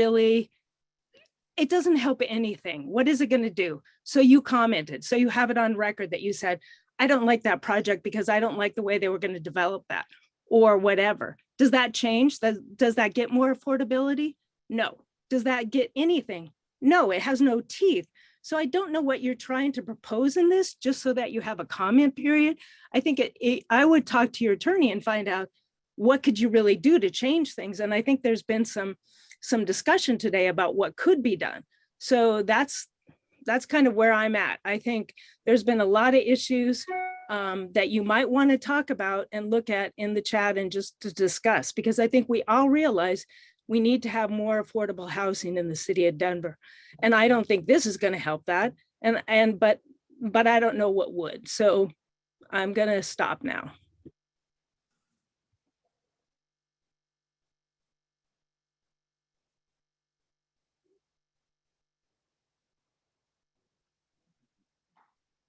help anything. What is it going to do? So you commented, so you have it on record that you said, I don't like that project because I don't like the way they were going to develop that or whatever. Does that change? Does that get more affordability? No. Does that get anything? No, it has no teeth. So I don't know what you're trying to propose in this, just so that you have a comment period. I think I would talk to your attorney and find out what could you really do to change things. And I think there's been some discussion today about what could be done. So that's kind of where I'm at. I think there's been a lot of issues that you might want to talk about and look at in the chat and just to discuss, because I think we all realize We need to have more affordable housing in the city of Denver. And I don't think this is going to help that. But I don't know what would. So I'm going to stop now.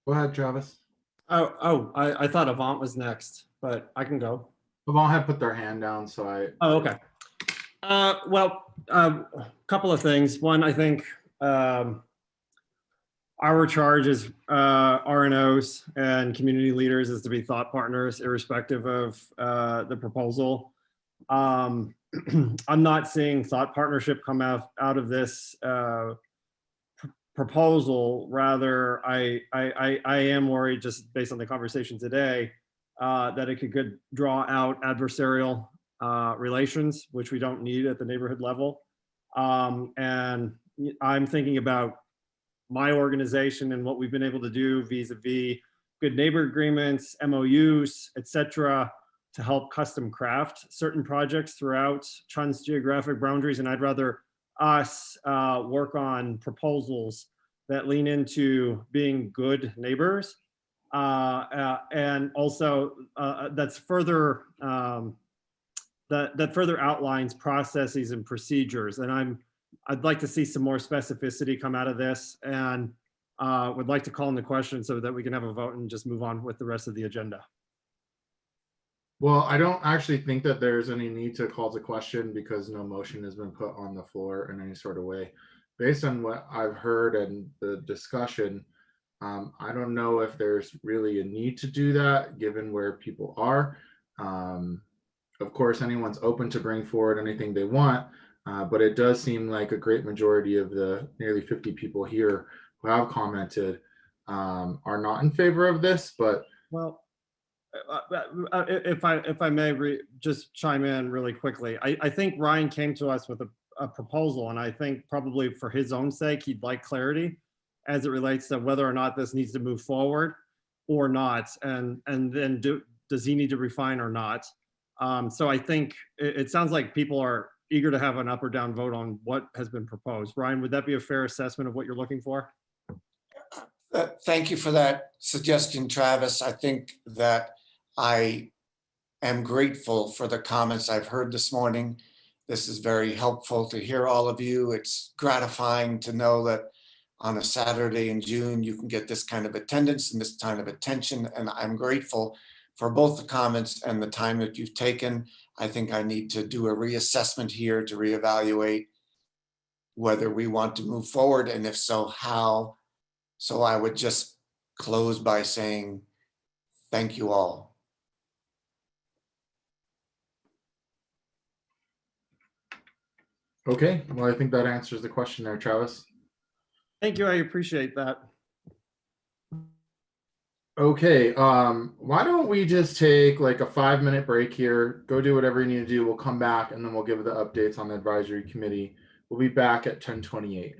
Go ahead, Travis. I thought Avant was next, but I can go. Avant had put their hand down, so I. Oh, okay. Couple of things. One, I think our charge as RNOs and community leaders is to be thought partners, irrespective of the proposal. I'm not seeing thought partnership come out of this proposal. Rather, I am worried, just based on the conversation today, that it could draw out adversarial relations, which we don't need at the neighborhood level. And I'm thinking about my organization and what we've been able to do vis-a-vis good neighbor agreements, MOUs, et cetera, to help custom craft certain projects throughout Chun's geographic boundaries. And I'd rather us work on proposals that lean into being good neighbors, and also that's further that further outlines processes and procedures. And I'd like to see some more specificity come out of this, and would like to call in the question so that we can have a vote and just move on with the rest of the agenda. Well, I don't actually think that there's any need to call to question because no motion has been put on the floor in any sort of way. Based on what I've heard and the discussion, I don't know if there's really a need to do that given where people are. Of course, anyone's open to bring forward anything they want, but it does seem like a great majority of the nearly 50 people here who have commented are not in favor of this. But well, if I may just chime in really quickly, I think Ryan came to us with a proposal, and I think probably for his own sake, he'd like clarity as it relates to whether or not this needs to move forward or not, and then does he need to refine or not. So I think it sounds like people are eager to have an up or down vote on what has been proposed. Ryan, would that be a fair assessment of what you're looking for? Thank you for that suggestion, Travis. I think that I am grateful for the comments I've heard this morning. This is very helpful to hear all of you. It's gratifying to know that on a Saturday in June, you can get this kind of attendance and this kind of attention. And I'm grateful for both the comments and the time that you've taken. I think I need to do a reassessment here to reevaluate whether we want to move forward, and if so, how. So I would just close by saying, thank you all. okay, well, I think that answers the question there, Travis. Thank you, I appreciate that. Okay, why don't we just take like a 5-minute break here, go do whatever you need to do. We'll come back and then we'll give the updates on the advisory committee. We'll be back at 10:28.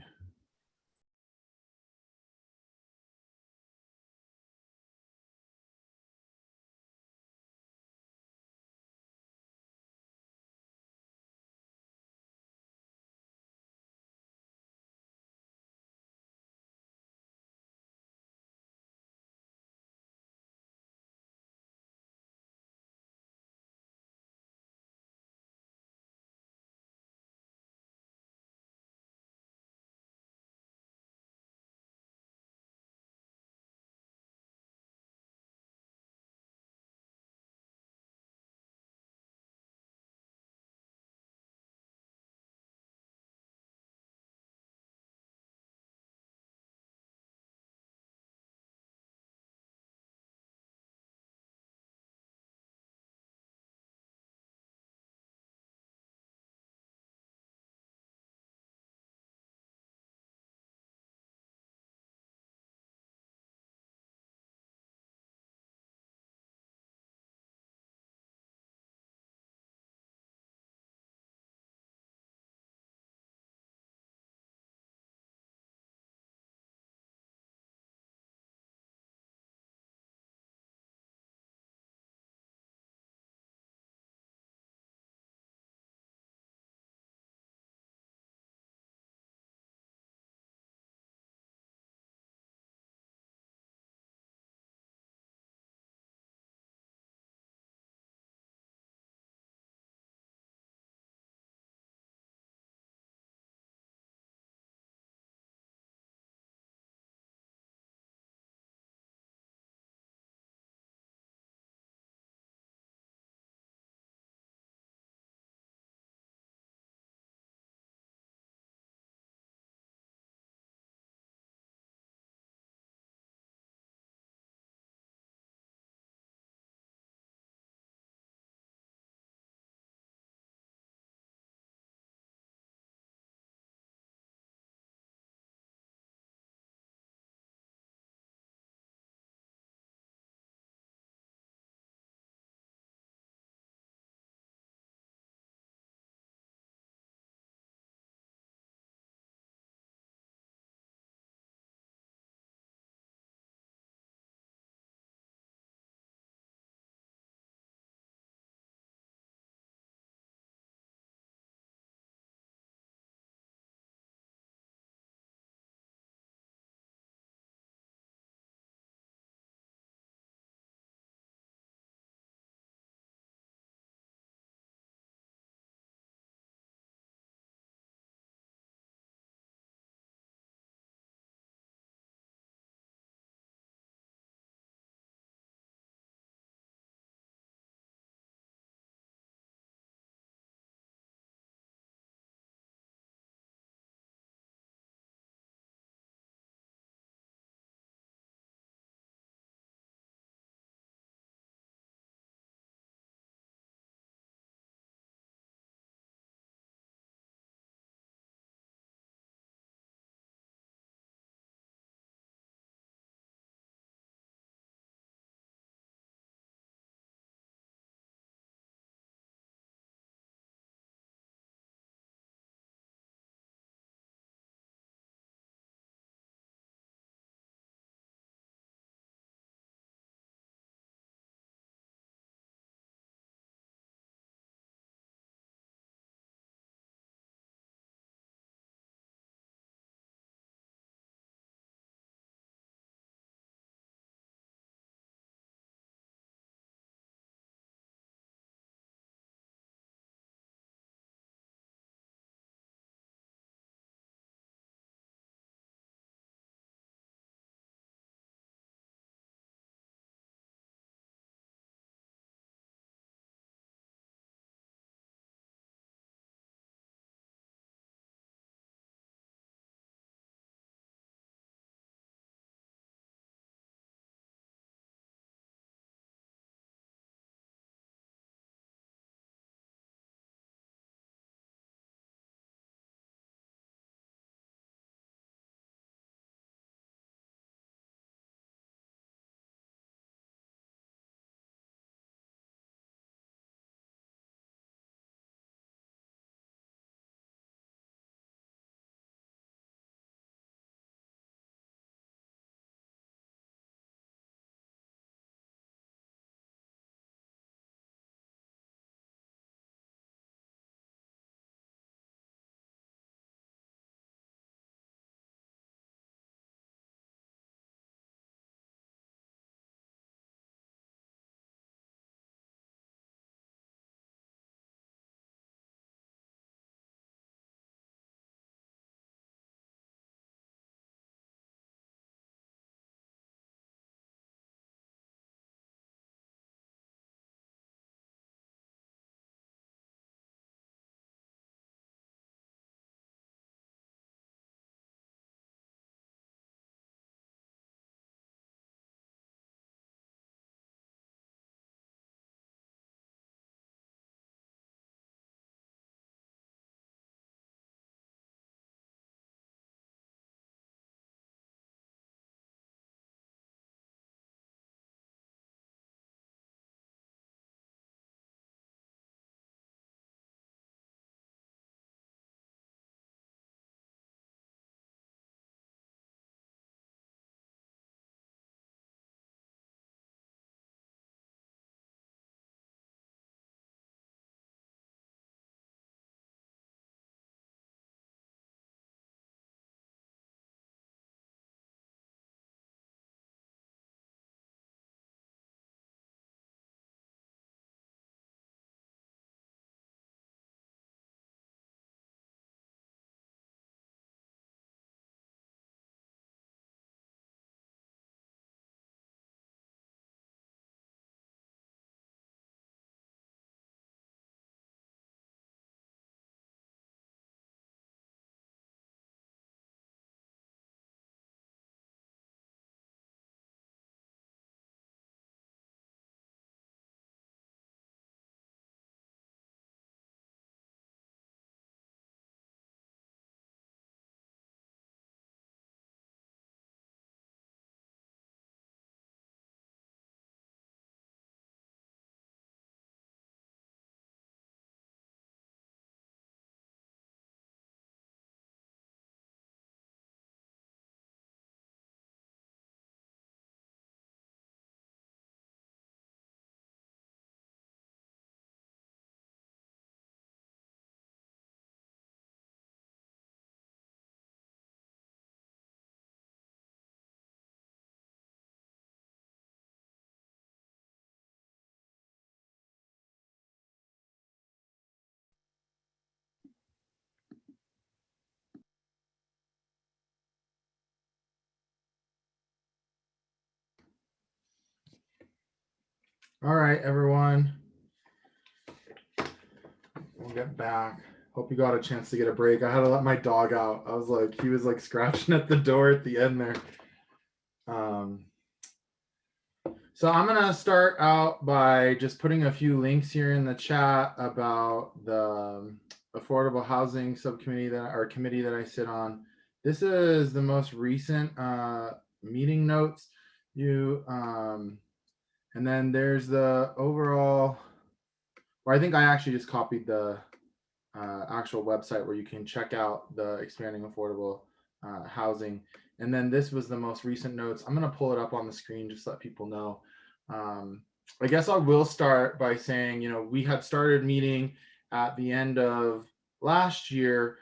All right, everyone. We'll get back. Hope you got a chance to get a break. I had to let my dog out. I was like, he was like scratching at the door at the end there. So I'm gonna start out by just putting a few links here in the chat about the affordable housing subcommittee committee that I sit on. This is the most recent meeting notes. And then there's the overall, or I think I actually just copied the actual website where you can check out the expanding affordable housing. And then this was the most recent notes. I'm going to pull it up on the screen just to let people know. I guess I will start by saying, we had started meeting at the end of last year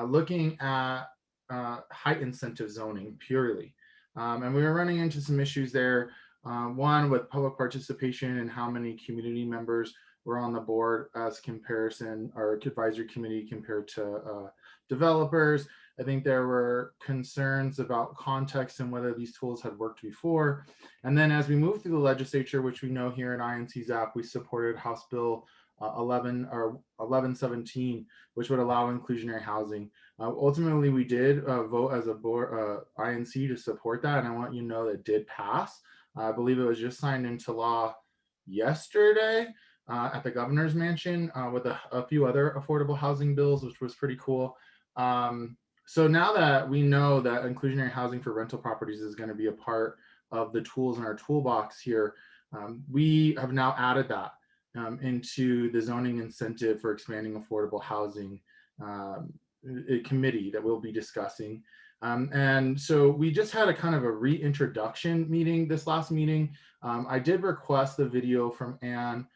looking at height incentive zoning purely. And we were running into some issues there. One with public participation and how many community members were on the board as comparison, or advisory committee compared to developers. I think there were concerns about context and whether these tools had worked before. And then as we moved through the legislature, which we know here in INC ZAP, we supported House Bill 1117, which would allow inclusionary housing. Ultimately, we did vote as a board, INC, to support that. And I want you to know that it did pass. I believe it was just signed into law yesterday at the governor's mansion with a few other affordable housing bills, which was pretty cool. So now that we know that inclusionary housing for rental properties is going to be a part of the tools in our toolbox here, we have now added that into the zoning incentive for expanding affordable housing committee that we'll be discussing. And so we just had a kind of a reintroduction meeting this last meeting. I did request the video from Anne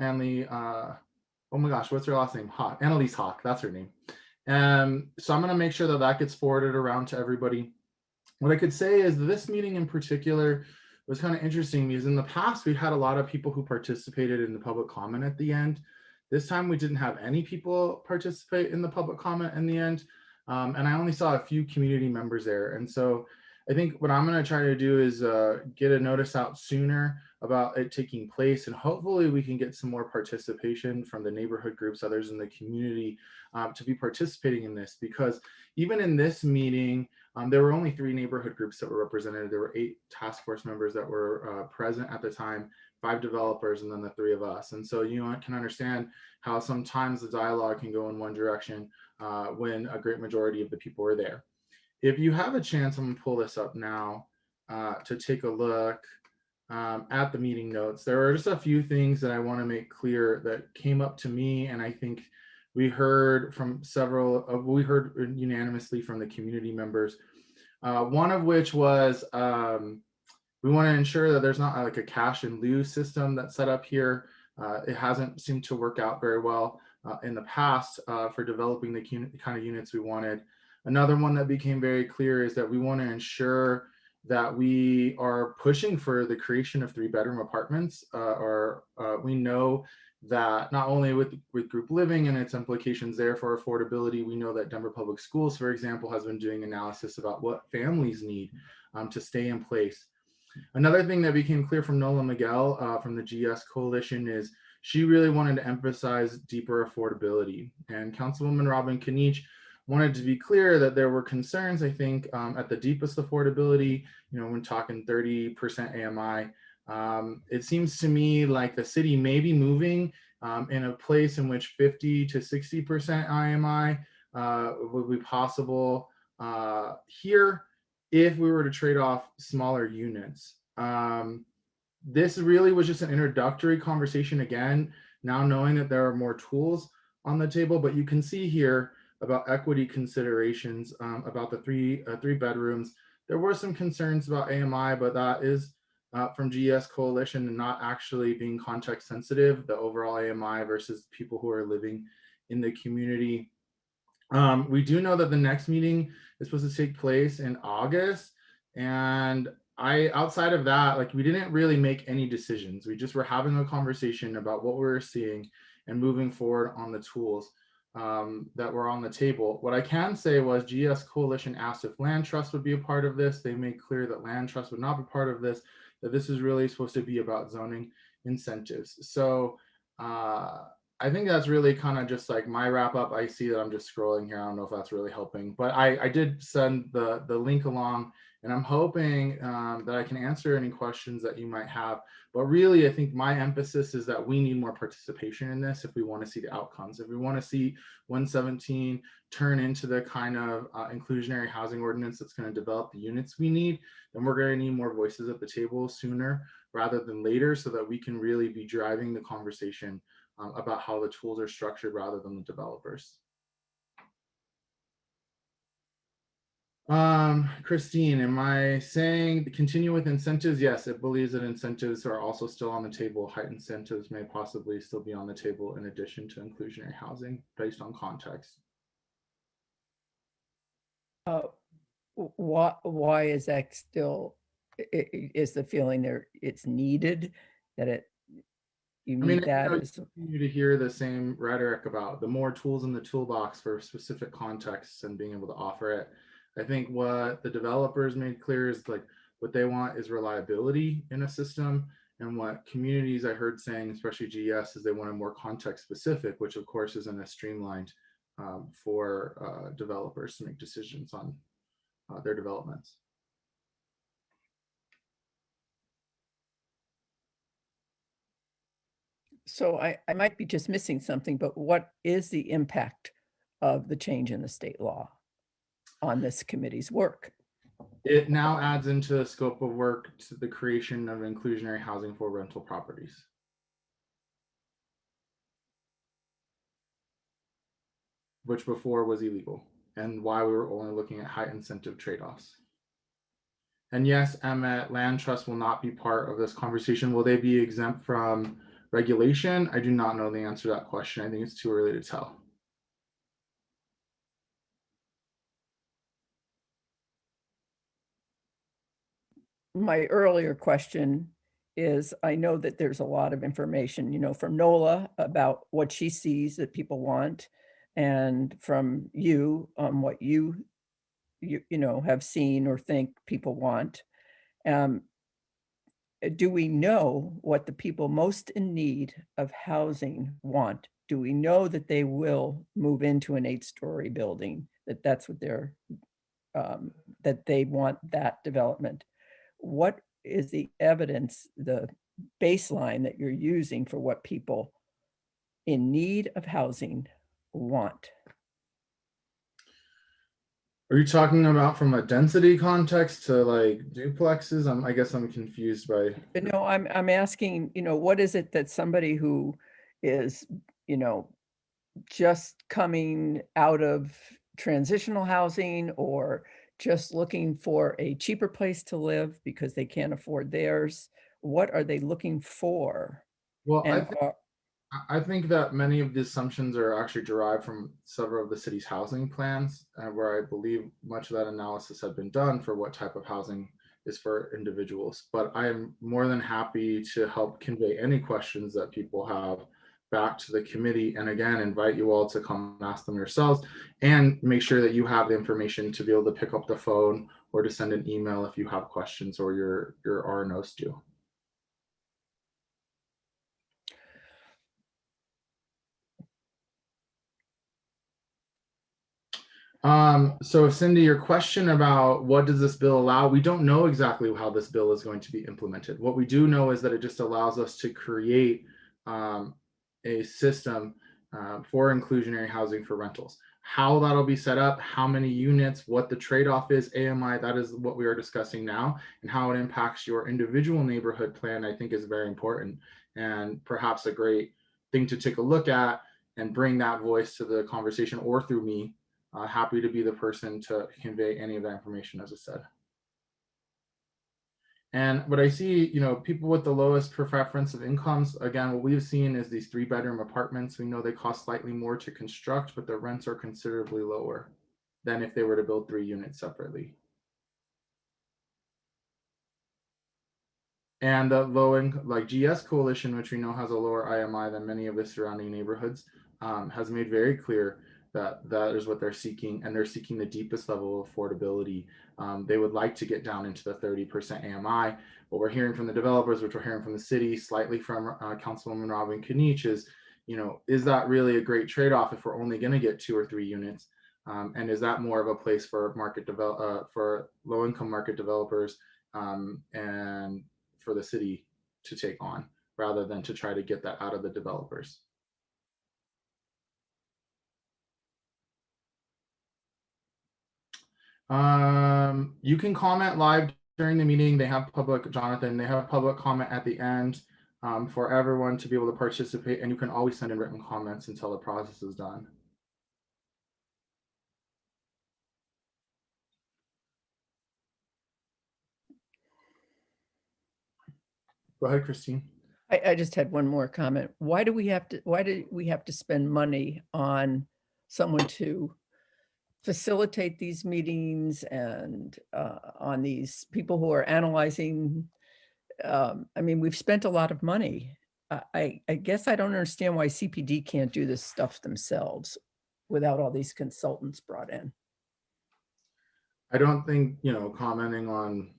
Lee, oh my gosh, what's her last name? Annalise Hawk, that's her name. So I'm gonna make sure that that gets forwarded around to everybody. What I could say is this meeting in particular was kind of interesting because in the past, we've had a lot of people who participated in the public comment at the end. This time we didn't have any people participate in the public comment in the end. And I only saw a few community members there. And so I think what I'm going to try to do is get a notice out sooner about it taking place, and hopefully we can get some more participation from the neighborhood groups, others in the community to be participating in this, because even in this meeting, there were only 3 neighborhood groups that were represented. There were 8 task force members that were present at the time, 5 developers, and then the 3 of us. And so you can understand how sometimes the dialogue can go in one direction when a great majority of the people were there. If you have a chance, I'm gonna pull this up now to take a look at the meeting notes. There are just a few things that I want to make clear that came up to me, and I think we heard from we heard unanimously from the community members. One of which was we want to ensure that there's not like a cash in lieu system that's set up here. It hasn't seemed to work out very well in the past for developing the kind of units we wanted. Another one that became very clear is that we want to ensure that we are pushing for the creation of 3-bedroom apartments. We know that not only with group living and its implications there for affordability, we know that Denver Public Schools, for example, has been doing analysis about what families need to stay in place. Another thing that became clear from Nola Miguel from the GS Coalition is she really wanted to emphasize deeper affordability. And Councilwoman Robin Kinich wanted to be clear that there were concerns, I think, at the deepest affordability, when talking 30% AMI. It seems to me like the city may be moving in a place in which 50 to 60% IMI would be possible here if we were to trade off smaller units. This really was just an introductory conversation again, now knowing that there are more tools on the table, but you can see here about equity considerations about the three bedrooms. There were some concerns about AMI, but that is from GS Coalition and not actually being context sensitive, the overall AMI versus people who are living in the community. We do know that the next meeting is supposed to take place in August, and outside of that, like, we didn't really make any decisions. We just were having a conversation about what we were seeing and moving forward on the tools that were on the table. What I can say was GS Coalition asked if Land Trust would be a part of this. They made clear that Land Trust would not be part of this, that this is really supposed to be about zoning incentives. So I think that's really kind of just like my wrap up. I see that I'm just scrolling here. I don't know if that's really helping, but I did send the link along, and I'm hoping that I can answer any questions that you might have. But really, I think my emphasis is that we need more participation in this if we want to see the outcomes. If we want to see 117 turn into the kind of inclusionary housing ordinance that's going to develop the units we need, then we're going to need more voices at the table sooner rather than later, so that we can really be driving the conversation about how the tools are structured rather than the developers. Christine, am I saying continue with incentives? Yes, it believes that incentives are also still on the table. Height incentives may possibly still be on the table in addition to inclusionary housing based on context. Why is that still, is the feeling there it's needed, that it, you need that I as continue to hear the same rhetoric about the more tools in the toolbox for specific contexts and being able to offer it. I think what the developers made clear is like what they want is reliability in a system, and what communities I heard saying, especially GES, is they want a more context specific, which of course isn't as streamlined for developers to make decisions on their developments. So I might be just missing something, but what is the impact of the change in the state law on this committee's work? It now adds into the scope of work to the creation of inclusionary housing for rental properties. Which before was illegal, and why we were only looking at high incentive trade-offs. And yes, Emmett, land trust will not be part of this conversation. Will they be exempt from regulation? I do not know the answer to that question. I think it's too early to tell. My earlier question is, I know that there's a lot of information, you know, from Nola about what she sees that people want, and from you on what you know have seen or think people want. Do we know what the people most in need of housing want? Do we know that they will move into an 8-story building, that that's what they're, that they want that development? What is the evidence, the baseline that you're using for what people in need of housing want? Are you talking about from a density context to like duplexes? I guess I'm confused by. No, I'm asking, you know, what is it that somebody who is, you know, just coming out of transitional housing or just looking for a cheaper place to live because they can't afford theirs, what are they looking for? Well, And I think that many of the assumptions are actually derived from several of the city's housing plans, where I believe much of that analysis had been done for what type of housing is for individuals. But I am more than happy to help convey any questions that people have back to the committee, and again, invite you all to come ask them yourselves, and make sure that you have the information to be able to pick up the phone or to send an email if you have questions or your RNOs do. So Cindy, your question about what does this bill allow? We don't know exactly how this bill is going to be implemented. What we do know is that it just allows us to create a system for inclusionary housing for rentals. How that'll be set up, how many units, what the trade-off is, AMI, that is what we are discussing now, and how it impacts your individual neighborhood plan, I think is very important, and perhaps a great thing to take a look at and bring that voice to the conversation, or through me. Happy to be the person to convey any of that information, as I said. And what I see, you know, people with the lowest preference of incomes, again, what we've seen is these 3-bedroom apartments. We know they cost slightly more to construct, but the rents are considerably lower than if they were to build 3 units separately. And the low income, like GS Coalition, which we know has a lower IMI than many of the surrounding neighborhoods, has made very clear that is what they're seeking, and they're seeking the deepest level of affordability. They would like to get down into the 30% AMI. What we're hearing from the developers, which we're hearing from the city, slightly from Councilwoman Robin Knich, is, is that really a great trade-off if we're only going to get 2 or 3 units? And is that more of a place for for low-income market developers and for the city to take on, rather than to try to get that out of the developers? You can comment live during the meeting. They have public, Jonathan, they have public comment at the end for everyone to be able to participate, and you can always send in written comments until the process is done. Go ahead, Christine. I just had one more comment. Why do we have to spend money on someone to facilitate these meetings and on these people who are analyzing? I mean, we've spent a lot of money. I guess I don't understand why CPD can't do this stuff themselves without all these consultants brought in. I don't think, commenting on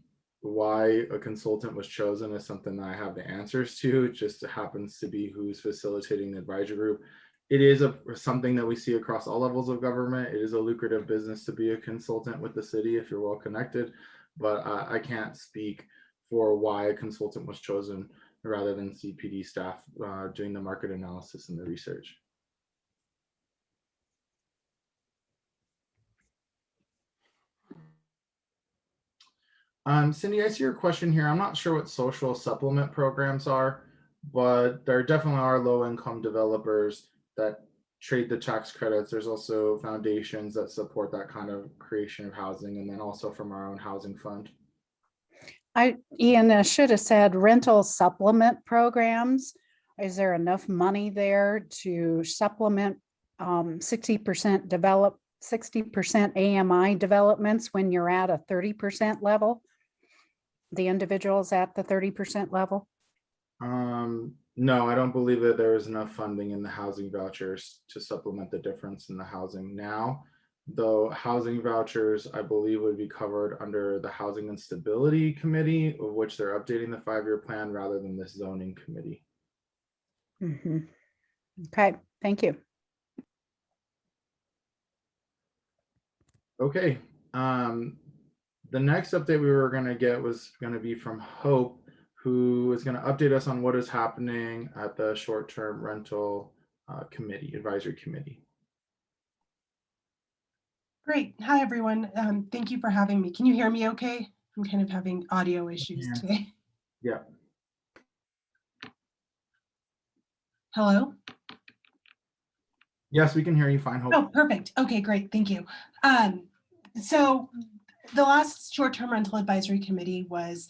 why a consultant was chosen is something that I have the answers to. It just happens to be who's facilitating the advisory group. It is something that we see across all levels of government. It is a lucrative business to be a consultant with the city if you're well connected, but I can't speak for why a consultant was chosen rather than CPD staff doing the market analysis and the research. Cindy, I see your question here. I'm not sure what social supplement programs are, but there definitely are low-income developers that trade the tax credits. There's also foundations that support that kind of creation of housing, and then also from our own housing fund. Ian should have said rental supplement programs. Is there enough money there to supplement 60% AMI developments when you're at a 30% level? The individuals at the 30% level? No, I don't believe that there is enough funding in the housing vouchers to supplement the difference in the housing now. Though housing vouchers, I believe, would be covered under the Housing and Stability Committee, of which they're updating the 5-year plan rather than this zoning committee. Mm-hmm. Okay, thank you. Okay. The next update we were going to get was going to be from Hope, who is going to update us on what is happening at the short-term rental advisory committee. Great. Hi, everyone. Thank you for having me. Can you hear me okay? I'm kind of having audio issues today. Yeah. Hello? Yes, we can hear you fine, Hope. Oh, perfect. Okay, great. Thank you. So the last short-term rental advisory committee was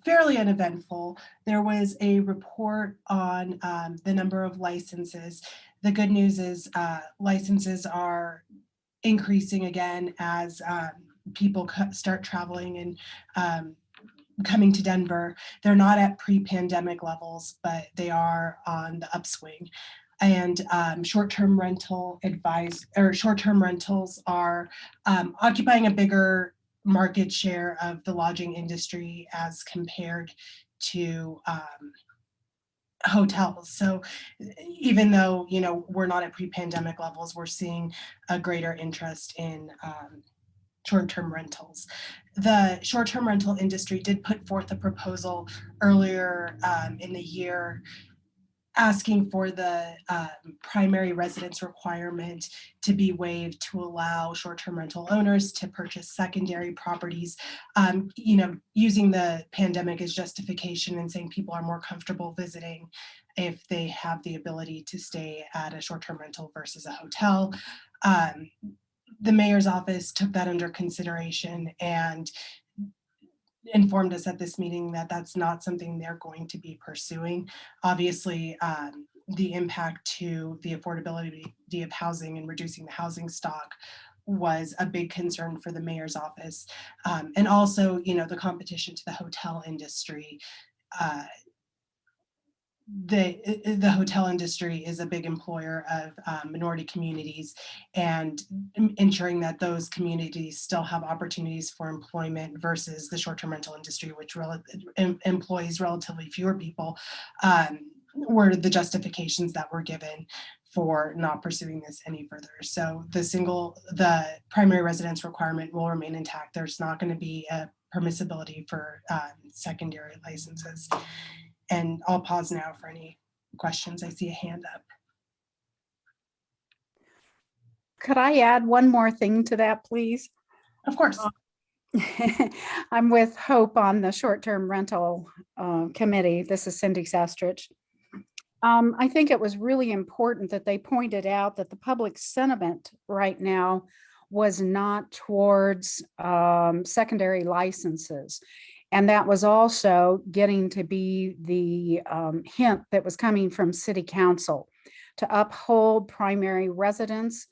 fairly uneventful. There was a report on the number of licenses. The good news is licenses are increasing again as people start traveling and coming to Denver. They're not at pre-pandemic levels, but they are on the upswing. And short-term rentals are occupying a bigger market share of the lodging industry as compared to hotels. So even though, we're not at pre-pandemic levels, we're seeing a greater interest in short-term rentals. The short-term rental industry did put forth a proposal earlier in the year asking for the primary residence requirement to be waived to allow short-term rental owners to purchase secondary properties, using the pandemic as justification and saying people are more comfortable visiting if they have the ability to stay at a short-term rental versus a hotel. The mayor's office took that under consideration and informed us at this meeting that that's not something they're going to be pursuing. Obviously, the impact to the affordability of housing and reducing the housing stock was a big concern for the mayor's office. And also, the competition to the hotel industry the hotel industry is a big employer of minority communities, and ensuring that those communities still have opportunities for employment versus the short-term rental industry, which employs relatively fewer people, were the justifications that were given for not pursuing this any further. So the primary residence requirement will remain intact. There's not going to be a permissibility for secondary licenses. And I'll pause now for any questions. I see a hand up. Could I add one more thing to that, please? Of course. I'm with Hope on the short-term rental committee. This is Cindy Sastrich. I think it was really important that they pointed out that the public sentiment right now was not towards secondary licenses. And that was also getting to be the hint that was coming from City Council. To uphold primary residence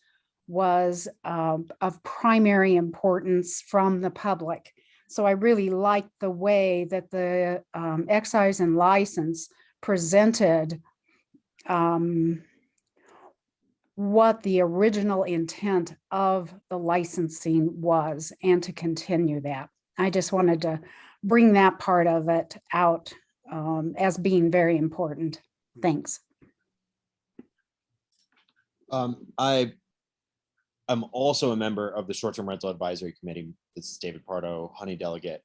was of primary importance from the public. So I really liked the way that the excise and license presented what the original intent of the licensing was, and to continue that. I just wanted to bring that part of it out as being very important. Thanks. I am also a member of the short-term rental advisory committee. This is David Pardo, Honey Delegate.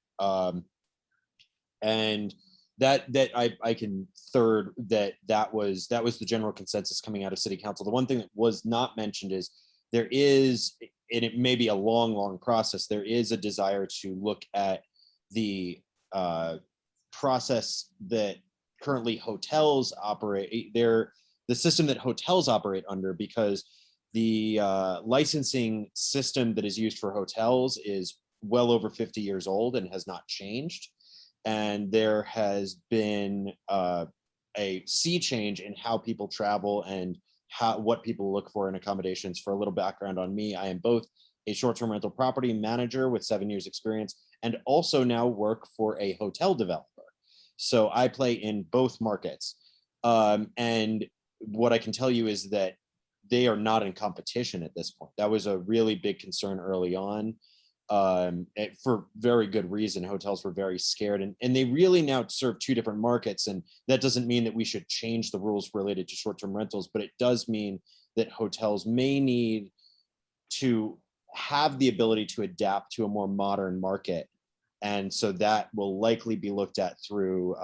And that I can third that was the general consensus coming out of City Council. The one thing that was not mentioned is there is, and it may be a long process, there is a desire to look at the process that currently hotels operate, the system that hotels operate under, because the licensing system that is used for hotels is well over 50 years old and has not changed. And there has been a sea change in how people travel and what people look for in accommodations. For a little background on me, I am both a short-term rental property manager with 7 years experience and also now work for a hotel developer. So I play in both markets. And what I can tell you is that they are not in competition at this point. That was a really big concern early on, for very good reason. Hotels were very scared, and they really now serve two different markets. And that doesn't mean that we should change the rules related to short-term rentals, but it does mean that hotels may need to have the ability to adapt to a more modern market. And so that will likely be looked at through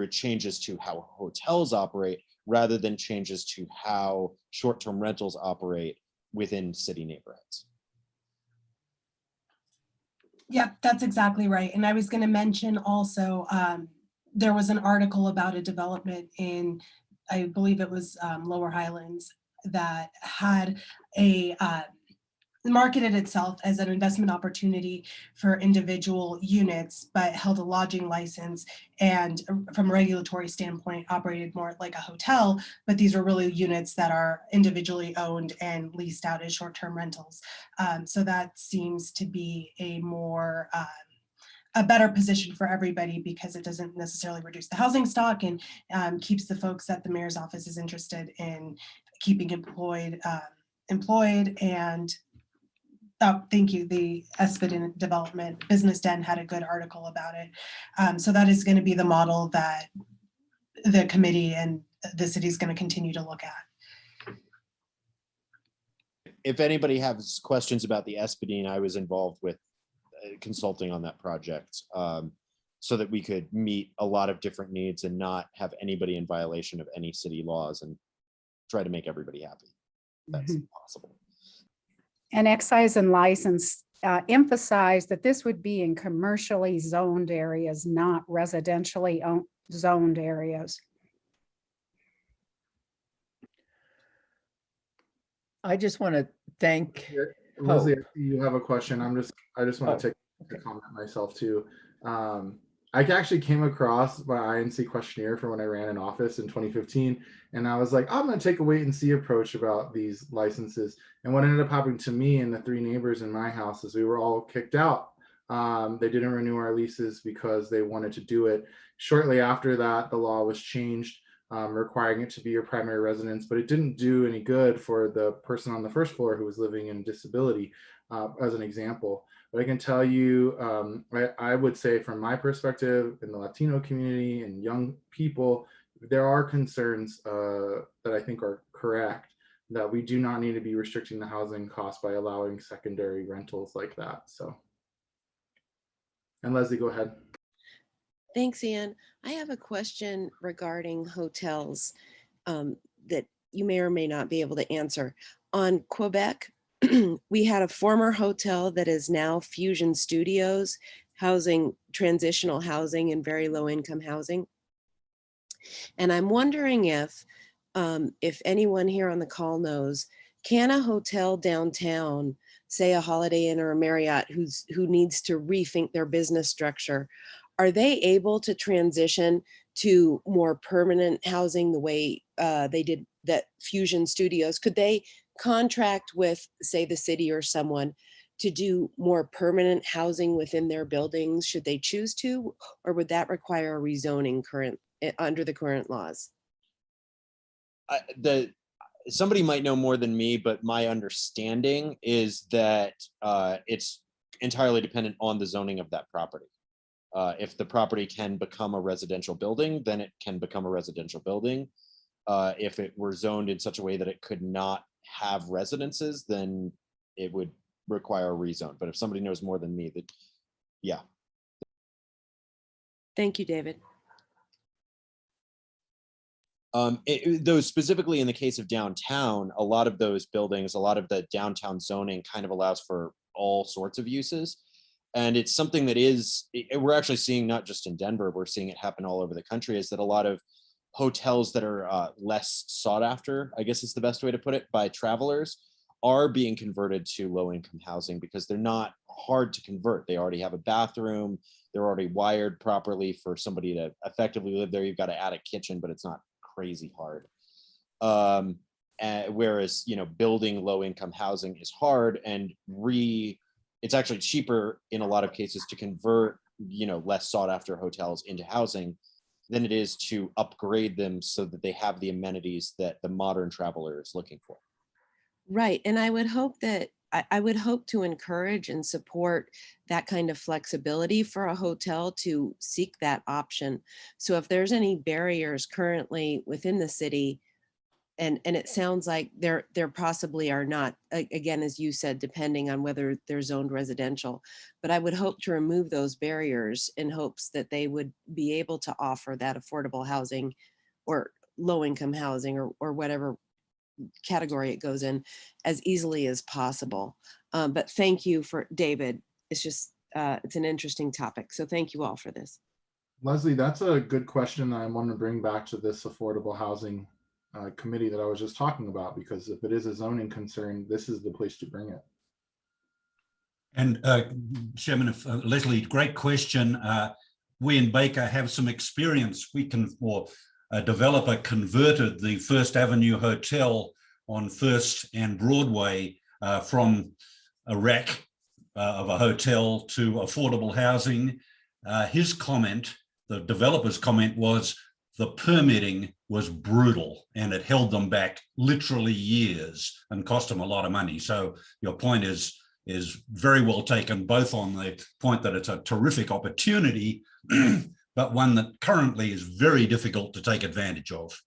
changes to how hotels operate, rather than changes to how short-term rentals operate within city neighborhoods. Yep, that's exactly right. And I was going to mention also, there was an article about a development in, I believe it was Lower Highlands, that had marketed itself as an investment opportunity for individual units, but held a lodging license, and from a regulatory standpoint operated more like a hotel, but these are really units that are individually owned and leased out as short-term rentals. So that seems to be a better position for everybody, because it doesn't necessarily reduce the housing stock, and keeps the folks at the mayor's office is interested in keeping employed. And oh, thank you. The Espedin Development Business Den had a good article about it. So that is going to be the model that the committee and the city is going to continue to look at. If anybody has questions about the Espedin, I was involved with consulting on that project, so that we could meet a lot of different needs and not have anybody in violation of any city laws, and try to make everybody happy. That's possible. And excise and license emphasized that this would be in commercially zoned areas, not residentially zoned areas. I just want to thank Leslie, you have a question. I just want to take a comment myself too. I actually came across my INC questionnaire from when I ran in office in 2015, and I was like, I'm going to take a wait and see approach about these licenses. And what ended up happening to me and the three neighbors in my house is we were all kicked out They didn't renew our leases because they wanted to do it. Shortly after that, the law was changed, requiring it to be your primary residence, but it didn't do any good for the person on the first floor who was living in disability, as an example. But I can tell you, I would say from my perspective in the Latino community and young people, there are concerns that I think are correct, that we do not need to be restricting the housing cost by allowing secondary rentals like that. So, and Leslie, go ahead. Thanks, Ian. I have a question regarding hotels that you may or may not be able to answer. On Quebec, we had a former hotel that is now Fusion Studios, housing transitional housing and very low income housing. And I'm wondering if anyone here on the call knows, can a hotel downtown, say a Holiday Inn or a Marriott who needs to rethink their business structure, are they able to transition to more permanent housing the way they did that Fusion Studios? Could they contract with, say, the city or someone to do more permanent housing within their buildings, should they choose to, or would that require a rezoning under the current laws? Somebody might know more than me, but my understanding is that it's entirely dependent on the zoning of that property. If the property can become a residential building, then it can become a residential building. If it were zoned in such a way that it could not have residences, then it would require a rezone. But if somebody knows more than me, that, yeah. Thank you, David. Though specifically in the case of downtown, a lot of those buildings, a lot of the downtown zoning kind of allows for all sorts of uses. And it's something that we're actually seeing not just in Denver, we're seeing it happen all over the country, is that a lot of hotels that are less sought after, I guess is the best way to put it, by travelers, are being converted to low income housing because they're not hard to convert. They already have a bathroom, they're already wired properly for somebody to effectively live there. You've got to add a kitchen, but it's not crazy hard. Whereas, building low income housing is hard, and it's actually cheaper in a lot of cases to convert, less sought after hotels into housing than it is to upgrade them so that they have the amenities that the modern traveler is looking for. Right. And I would hope that I would hope to encourage and support that kind of flexibility for a hotel to seek that option. So if there's any barriers currently within the city, and it sounds like there possibly are not, again, as you said, depending on whether they're zoned residential, but I would hope to remove those barriers in hopes that they would be able to offer that affordable housing or low income housing or whatever category it goes in as easily as possible. But thank you for David. It's just, it's an interesting topic. So thank you all for this. Leslie, that's a good question that I want to bring back to this affordable housing committee that I was just talking about, because if it is a zoning concern, this is the place to bring it. And Chairman, Leslie, great question. We in Baker have some experience. A developer converted the First Avenue Hotel on First and Broadway from a rack of a hotel to affordable housing. His comment, the developer's comment, was the permitting was brutal and it held them back literally years and cost them a lot of money. So your point is very well taken, both on the point that it's a terrific opportunity, but one that currently is very difficult to take advantage of.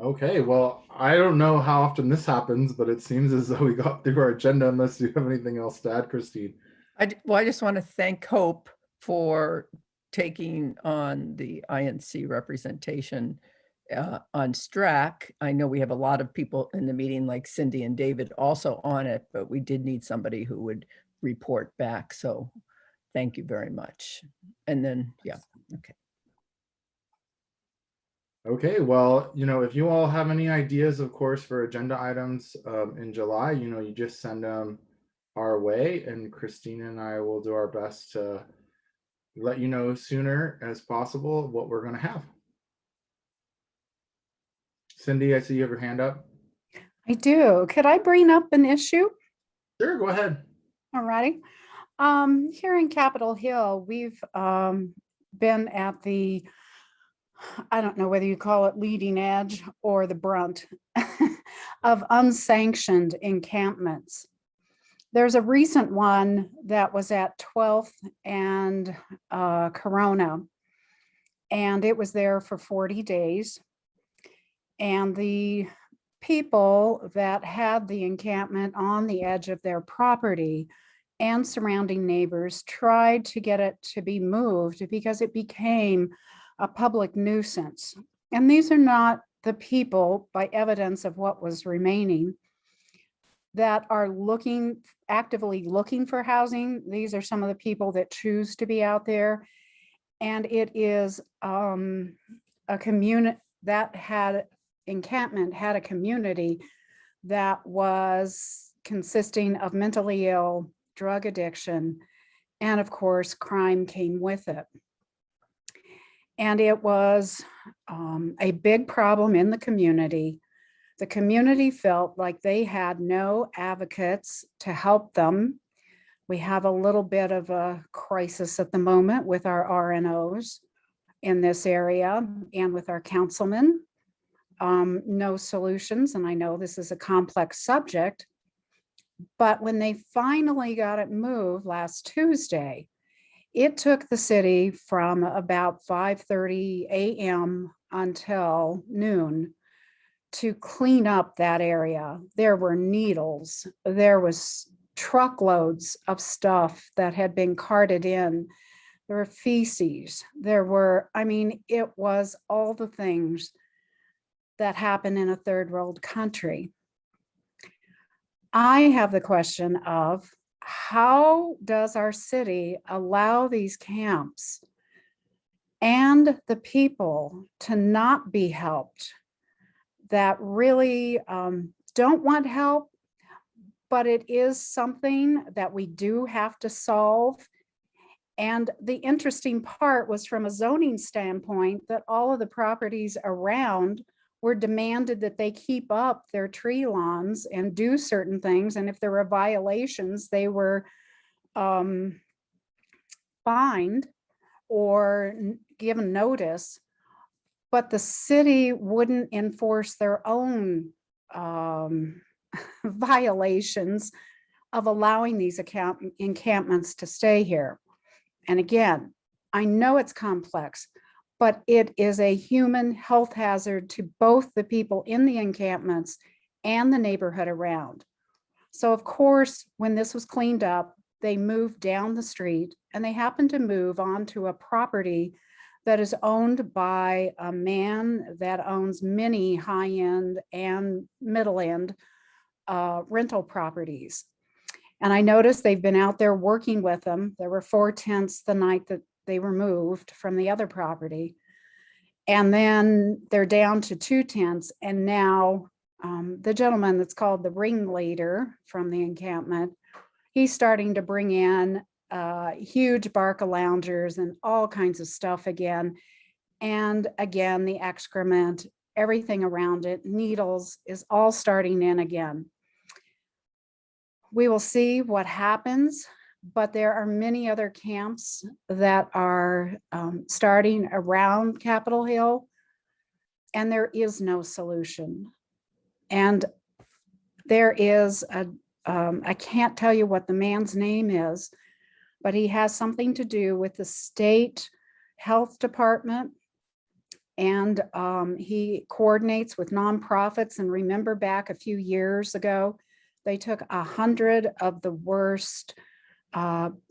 Okay, well, I don't know how often this happens, but it seems as though we got through our agenda, unless you have anything else to add, Christine. I just want to thank Hope for taking on the INC representation on STRAC. I know we have a lot of people in the meeting like Cindy and David also on it, but we did need somebody who would report back. So thank you very much. And then, yeah, okay. Okay, well, if you all have any ideas, of course, for agenda items in July, you just send them our way, and Christina and I will do our best to let you know sooner as possible what we're going to have. Cindy, I see you have your hand up. I do. Could I bring up an issue? Sure, go ahead. All righty. Here in Capitol Hill, we've been at the, I don't know whether you call it leading edge or the brunt of unsanctioned encampments. There's a recent one that was at 12th and Corona, and it was there for 40 days. And the people that had the encampment on the edge of their property and surrounding neighbors tried to get it to be moved because it became a public nuisance. And these are not the people, by evidence of what was remaining, that are actively looking for housing. These are some of the people that choose to be out there. And it is a community that had encampment, had a community that was consisting of mentally ill, drug addiction, and of course, crime came with it. And it was a big problem in the community. The community felt like they had no advocates to help them. We have a little bit of a crisis at the moment with our RNOs in this area and with our councilmen. No solutions, and I know this is a complex subject, but when they finally got it moved last Tuesday, it took the city from about 5:30 a.m. until noon to clean up that area. There were needles, there was truckloads of stuff that had been carted in, there were feces, there were, I mean, it was all the things that happen in a third world country. I have the question of, how does our city allow these camps and the people to not be helped that really don't want help, but it is something that we do have to solve? And the interesting part was, from a zoning standpoint, that all of the properties around were demanded that they keep up their tree lawns and do certain things. And if there were violations, they were fined or given notice, but the city wouldn't enforce their own violations of allowing these encampments to stay here. And again, I know it's complex, but it is a human health hazard to both the people in the encampments and the neighborhood around. So of course, when this was cleaned up, they moved down the street, and they happened to move onto a property that is owned by a man that owns many high-end and middle-end rental properties. And I noticed they've been out there working with them. There were 4 tents the night that they were moved from the other property. And then they're down to 2 tents. And now the gentleman that's called the ringleader from the encampment, he's starting to bring in huge barca loungers and all kinds of stuff again. And again, the excrement, everything around it, needles, is all starting in again. We will see what happens, but there are many other camps that are starting around Capitol Hill, and there is no solution. And there is I can't tell you what the man's name is, but he has something to do with the state health department, and he coordinates with nonprofits. And remember, back a few years ago, they took 100 of the worst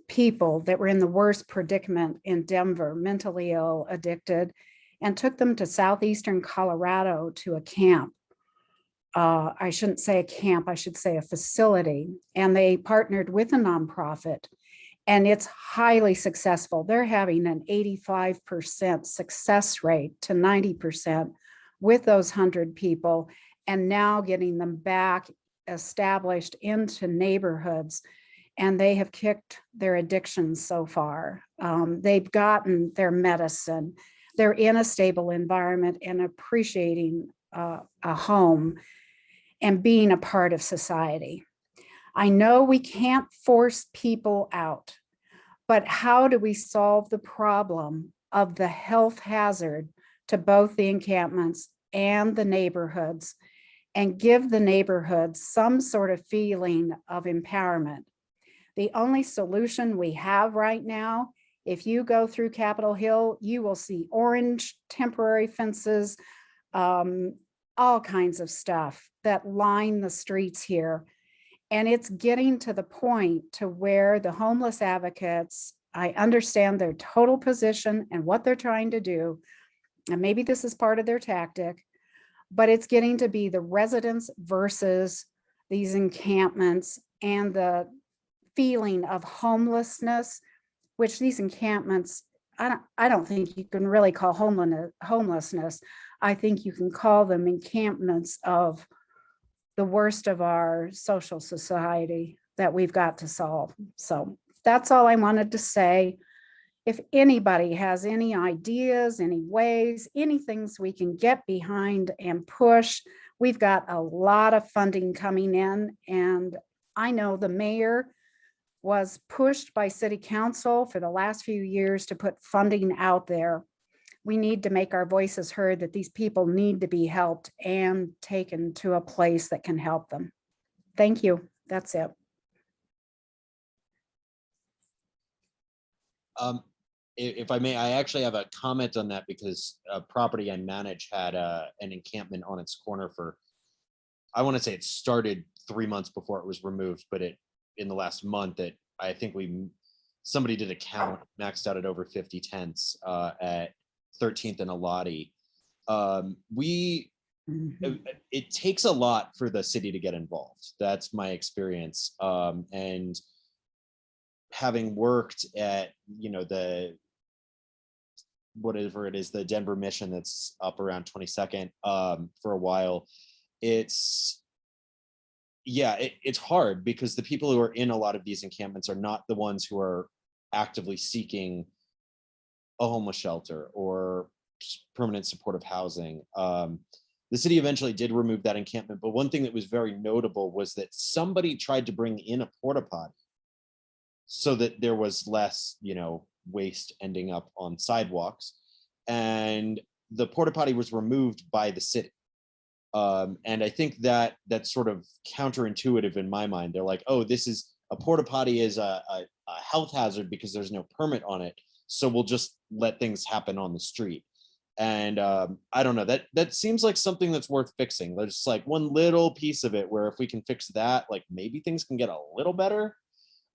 people that were in the worst predicament in Denver, mentally ill, addicted, and took them to southeastern Colorado to a camp. I shouldn't say a camp, I should say a facility. And they partnered with a nonprofit, and it's highly successful. They're having an 85% success rate to 90% with those 100 people, and now getting them back established into neighborhoods. And they have kicked their addictions so far. They've gotten their medicine. They're in a stable environment and appreciating a home and being a part of society. I know we can't force people out, but how do we solve the problem of the health hazard to both the encampments and the neighborhoods and give the neighborhoods some sort of feeling of empowerment? The only solution we have right now, if you go through Capitol Hill, you will see orange temporary fences, all kinds of stuff that line the streets here. And it's getting to the point to where the homeless advocates, I understand their total position and what they're trying to do. And maybe this is part of their tactic, but it's getting to be the residents versus these encampments and the feeling of homelessness, which these encampments, I don't think you can really call homelessness. I think you can call them encampments of the worst of our social society that we've got to solve. So that's all I wanted to say. If anybody has any ideas, any ways, any things we can get behind and push, we've got a lot of funding coming in. And I know the mayor was pushed by city council for the last few years to put funding out there. We need to make our voices heard that these people need to be helped and taken to a place that can help them. Thank you. That's it. If I may, I actually have a comment on that because a property I manage had an encampment on its corner for, I want to say it started 3 months before it was removed, but in the last month that I think somebody did a count, maxed out at over 50 tents at 13th and Elati. It takes a lot for the city to get involved. That's my experience. And having worked at, whatever it is, the Denver mission that's up around 22nd for a while, it's hard because the people who are in a lot of these encampments are not the ones who are actively seeking a homeless shelter or permanent supportive housing. The city eventually did remove that encampment, but one thing that was very notable was that somebody tried to bring in a porta potty so that there was less, waste ending up on sidewalks. And the porta potty was removed by the city. And I think that that's sort of counterintuitive in my mind. They're like, oh, this is a porta potty is a health hazard because there's no permit on it. So we'll just let things happen on the street. And I don't know, that seems like something that's worth fixing. There's like one little piece of it where if we can fix that, like maybe things can get a little better.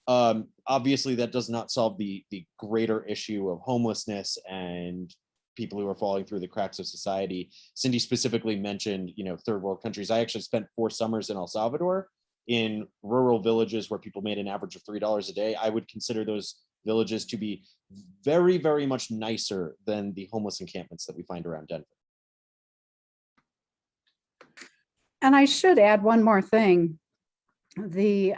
Obviously that does not solve the greater issue of homelessness and people who are falling through the cracks of society. Cindy specifically mentioned, third world countries. I actually spent 4 summers in El Salvador in rural villages where people made an average of $3 a day. I would consider those villages to be very, very much nicer than the homeless encampments that we find around Denver. And I should add one more thing. The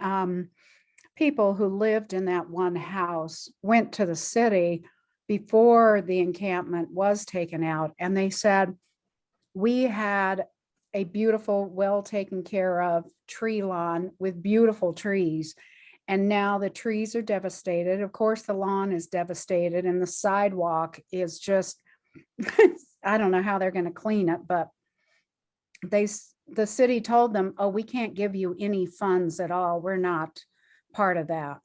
people who lived in that one house went to the city before the encampment was taken out, and they said, we had a beautiful, well taken care of tree lawn with beautiful trees. And now the trees are devastated. Of course, the lawn is devastated and the sidewalk is just, I don't know how they're going to clean it, but the city told them, oh, we can't give you any funds at all. We're not part of that.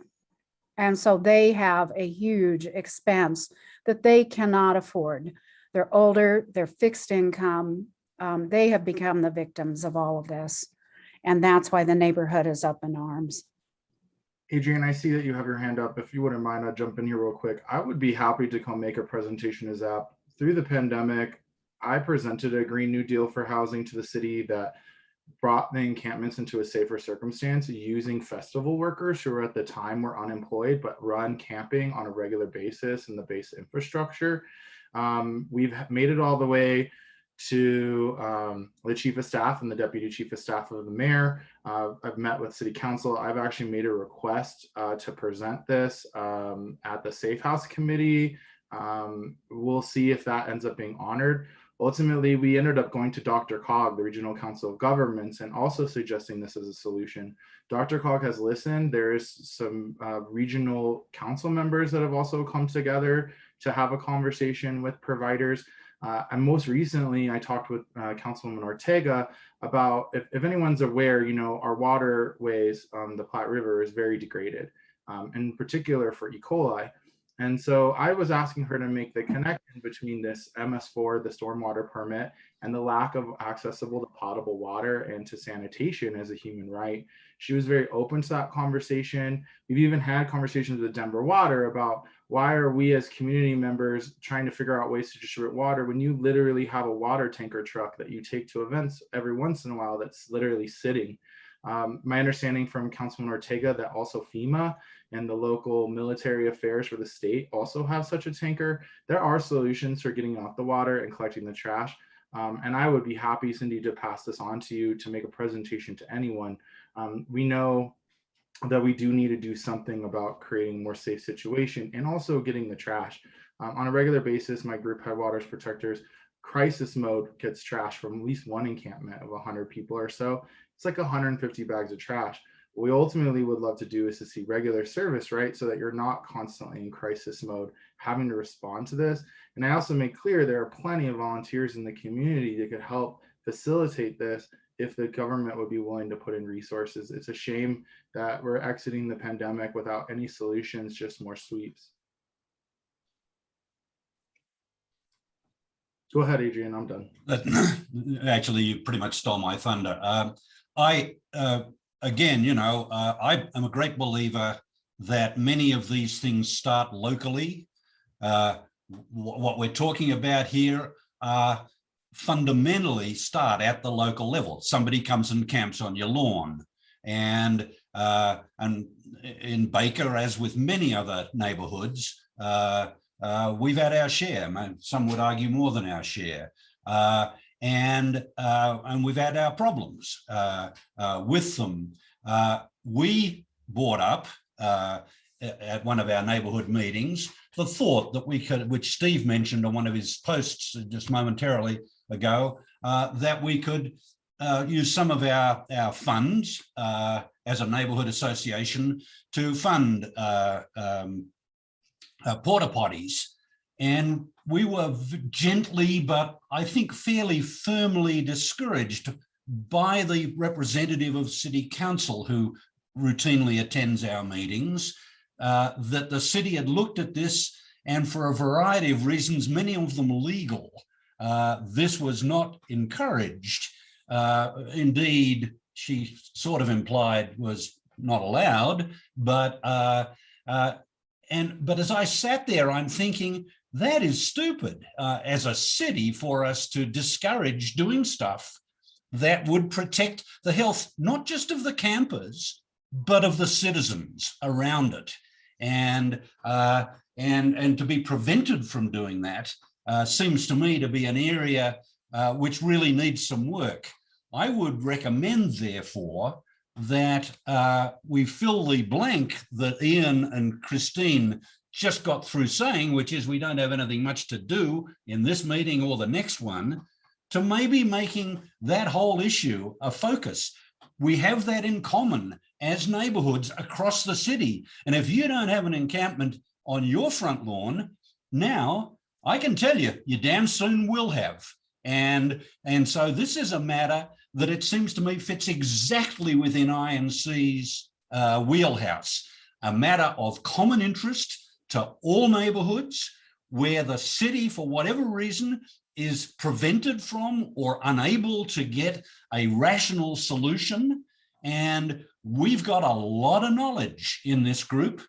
And so they have a huge expense that they cannot afford. They're older, they're fixed income. They have become the victims of all of this. And that's why the neighborhood is up in arms. Adrian, I see that you have your hand up. If you wouldn't mind, I'll jump in here real quick. I would be happy to come make a presentation as ZAP. Through the pandemic, I presented a Green New Deal for housing to the city that brought the encampments into a safer circumstance using festival workers who at the time were unemployed but run camping on a regular basis in the base infrastructure. We've made it all the way to the chief of staff and the deputy chief of staff of the mayor. I've met with city council. I've actually made a request to present this at the Safe House Committee. We'll see if that ends up being honored. Ultimately, we ended up going to Dr. Cog, the Regional Council of Governments, and also suggesting this as a solution. Dr. Cog has listened. There is some regional council members that have also come together to have a conversation with providers. And most recently, I talked with Councilwoman Ortega about, if anyone's aware, our waterways on the Platte River is very degraded, in particular for E. coli. And so I was asking her to make the connection between this MS4, the stormwater permit, and the lack of accessible to potable water and to sanitation as a human right. She was very open to that conversation. We've even had conversations with Denver Water about, why are we as community members trying to figure out ways to distribute water when you literally have a water tanker truck that you take to events every once in a while that's literally sitting. My understanding from Councilman Ortega that also FEMA and the local military affairs for the state also have such a tanker. There are solutions for getting out the water and collecting the trash. And I would be happy, Cindy, to pass this on to you to make a presentation to anyone. We know that we do need to do something about creating a more safe situation and also getting the trash. On a regular basis, my group, Headwaters Protectors, crisis mode gets trash from at least one encampment of 100 people or so. It's like 150 bags of trash. What we ultimately would love to do is to see regular service, right? So that you're not constantly in crisis mode having to respond to this. And I also make clear there are plenty of volunteers in the community that could help facilitate this if the government would be willing to put in resources. It's a shame that we're exiting the pandemic without any solutions, just more sweeps. Go ahead, Adrian, I'm done. Actually, you pretty much stole my thunder. Again, I am a great believer that many of these things start locally. What we're talking about here fundamentally start at the local level. Somebody comes and camps on your lawn, and in Baker, as with many other neighborhoods, we've had our share. Some would argue more than our share, and we've had our problems with them. We brought up at one of our neighborhood meetings the thought that we could, which Steve mentioned on one of his posts just momentarily ago, that we could use some of our funds as a neighborhood association to fund porta potties. And we were gently, but I think fairly firmly discouraged by the representative of City Council who routinely attends our meetings, that the city had looked at this, and for a variety of reasons, many of them legal, this was not encouraged. Indeed, she sort of implied was not allowed, but as I sat there, I'm thinking, that is stupid as a city for us to discourage doing stuff that would protect the health, not just of the campers, but of the citizens around it. And to be prevented from doing that seems to me to be an area which really needs some work. I would recommend, therefore, that we fill the blank that Ian and Christine just got through saying, which is we don't have anything much to do in this meeting or the next one, to maybe making that whole issue a focus. We have that in common as neighborhoods across the city. And if you don't have an encampment on your front lawn, now I can tell you, you damn soon will have. And so this is a matter that it seems to me fits exactly within INC's wheelhouse, a matter of common interest to all neighborhoods where the city, for whatever reason, is prevented from or unable to get a rational solution. And we've got a lot of knowledge in this group.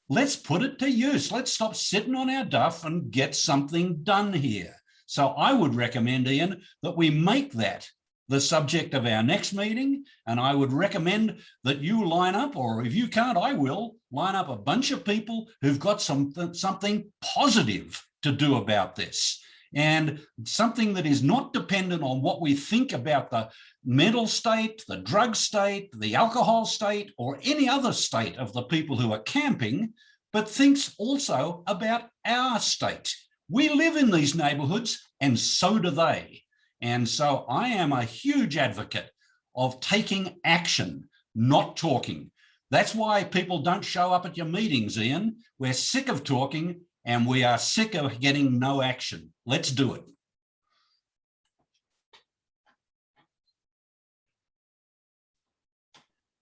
Let's put it to use. Let's stop sitting on our duff and get something done here. So I would recommend, Ian, that we make that the subject of our next meeting. And I would recommend that you line up, or if you can't, I will line up a bunch of people who've got something positive to do about this, and something that is not dependent on what we think about the mental state, the drug state, the alcohol state, or any other state of the people who are camping, but thinks also about our state. We live in these neighborhoods and so do they. And so I am a huge advocate of taking action, not talking. That's why people don't show up at your meetings, Ian. We're sick of talking and we are sick of getting no action. Let's do it.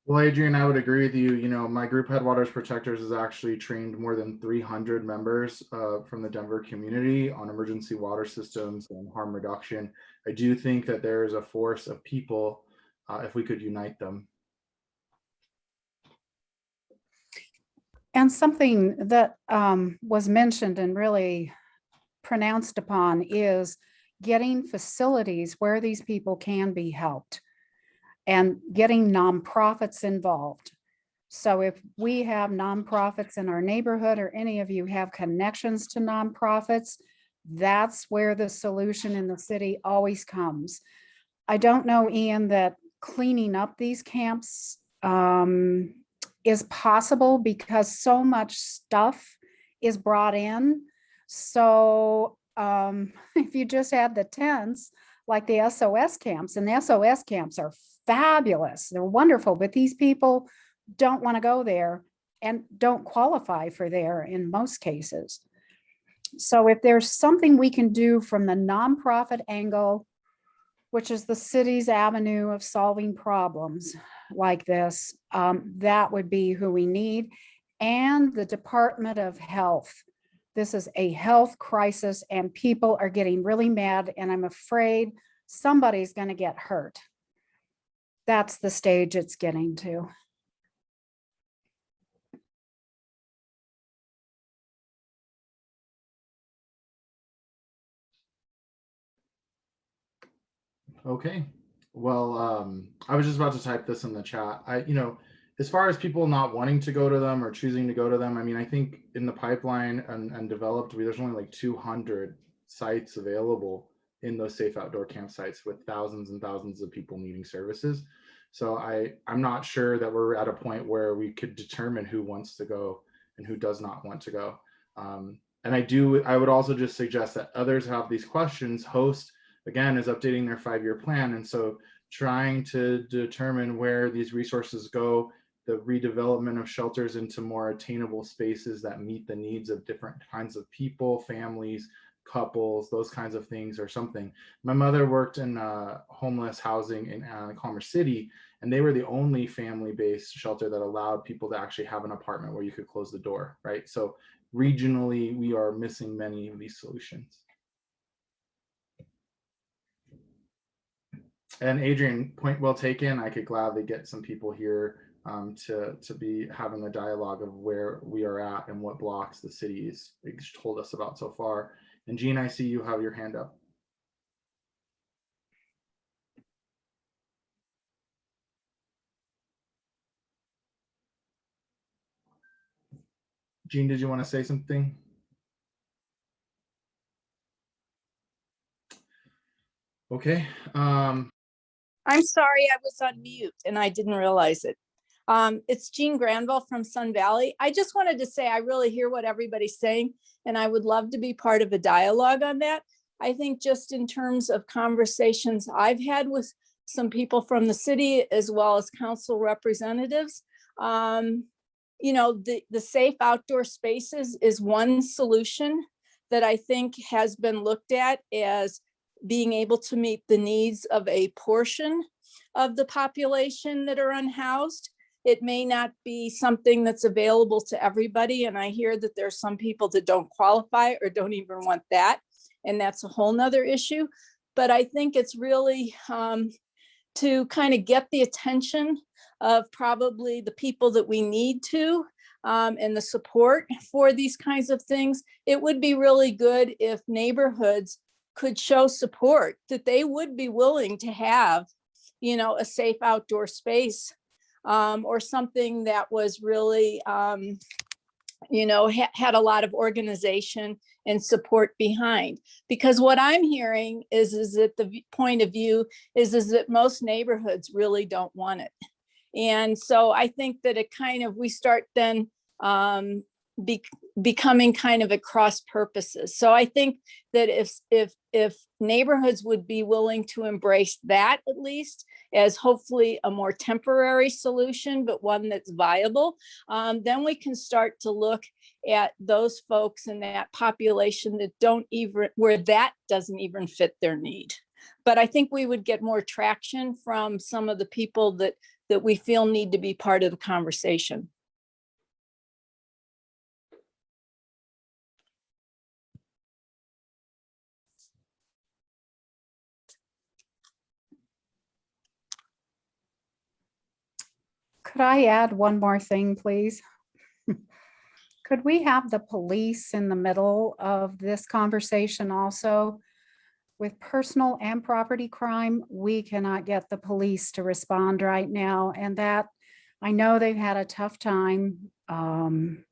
Well, Adrian, I would agree with you. You know, my group Headwaters Protectors has actually trained more than 300 members from the Denver community on emergency water systems and harm reduction. I do think that there is a force of people if we could unite them. And something that was mentioned and really pronounced upon is getting facilities where these people can be helped and getting nonprofits involved. So if we have nonprofits in our neighborhood or any of you have connections to nonprofits, that's where the solution in the city always comes. I don't know, Ian, that cleaning up these camps is possible because so much stuff is brought in. So if you just had the tents, like the SOS camps, and the SOS camps are fabulous, they're wonderful, but these people don't want to go there and don't qualify for there in most cases. So if there's something we can do from the nonprofit angle, which is the city's avenue of solving problems like this, that would be who we need. And the Department of Health. This is a health crisis and people are getting really mad, and I'm afraid somebody's going to get hurt. That's the stage it's getting to. Okay. Well, I was just about to type this in the chat. As far as people not wanting to go to them or choosing to go to them, I mean, I think in the pipeline and developed, there's only like 200 sites available in those safe outdoor campsites with thousands and thousands of people needing services. So I'm not sure that we're at a point where we could determine who wants to go and who does not want to go. And I would also just suggest that others have these questions. Host, again, is updating their 5-year plan. And so trying to determine where these resources go, the redevelopment of shelters into more attainable spaces that meet the needs of different kinds of people, families, couples, those kinds of things or something. My mother worked in homeless housing in Commerce City, and they were the only family-based shelter that allowed people to actually have an apartment where you could close the door, right? So regionally, we are missing many of these solutions. And Adrian, point well taken. I could gladly get some people here to be having a dialogue of where we are at and what blocks the city has told us about so far. And Jean, I see you have your hand up. Jean, did you want to say something? Okay. I'm sorry, I was on mute and I didn't realize it. It's Jean Granville from Sun Valley. I just wanted to say I really hear what everybody's saying, and I would love to be part of a dialogue on that. I think just in terms of conversations I've had with some people from the city as well as council representatives, the safe outdoor spaces is one solution that I think has been looked at as being able to meet the needs of a portion of the population that are unhoused. It may not be something that's available to everybody. And I hear that there's some people that don't qualify or don't even want that. And that's a whole nother issue. But I think it's really to kind of get the attention of probably the people that we need to and the support for these kinds of things. It would be really good if neighborhoods could show support that they would be willing to have, a safe outdoor space or something that was really, had a lot of organization and support behind. Because what I'm hearing is that the point of view is that most neighborhoods really don't want it. And so I think that we start then becoming kind of at cross purposes. So I think that if neighborhoods would be willing to embrace that, at least as hopefully a more temporary solution, but one that's viable, then we can start to look at those folks in that population that don't even, where that doesn't even fit their need. But I think we would get more traction from some of the people that we feel need to be part of the conversation. Could I add one more thing, please? Could we have the police in the middle of this conversation also? With personal and property crime, we cannot get the police to respond right now. And that, I know they've had a tough time. And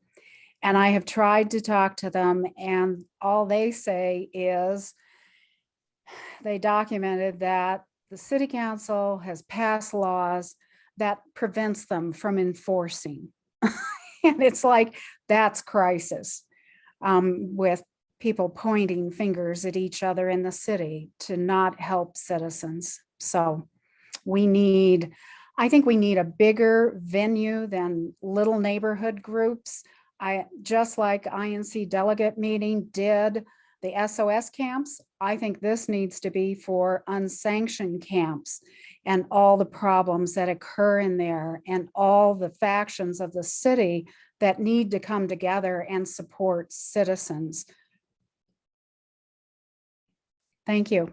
I have tried to talk to them, and all they say is they documented that the city council has passed laws that prevents them from enforcing. And it's like, that's crisis, with people pointing fingers at each other in the city to not help citizens. So I think we need a bigger venue than little neighborhood groups. Just like INC delegate meeting did the SOS camps, I think this needs to be for unsanctioned camps and all the problems that occur in there and all the factions of the city that need to come together and support citizens. Thank you.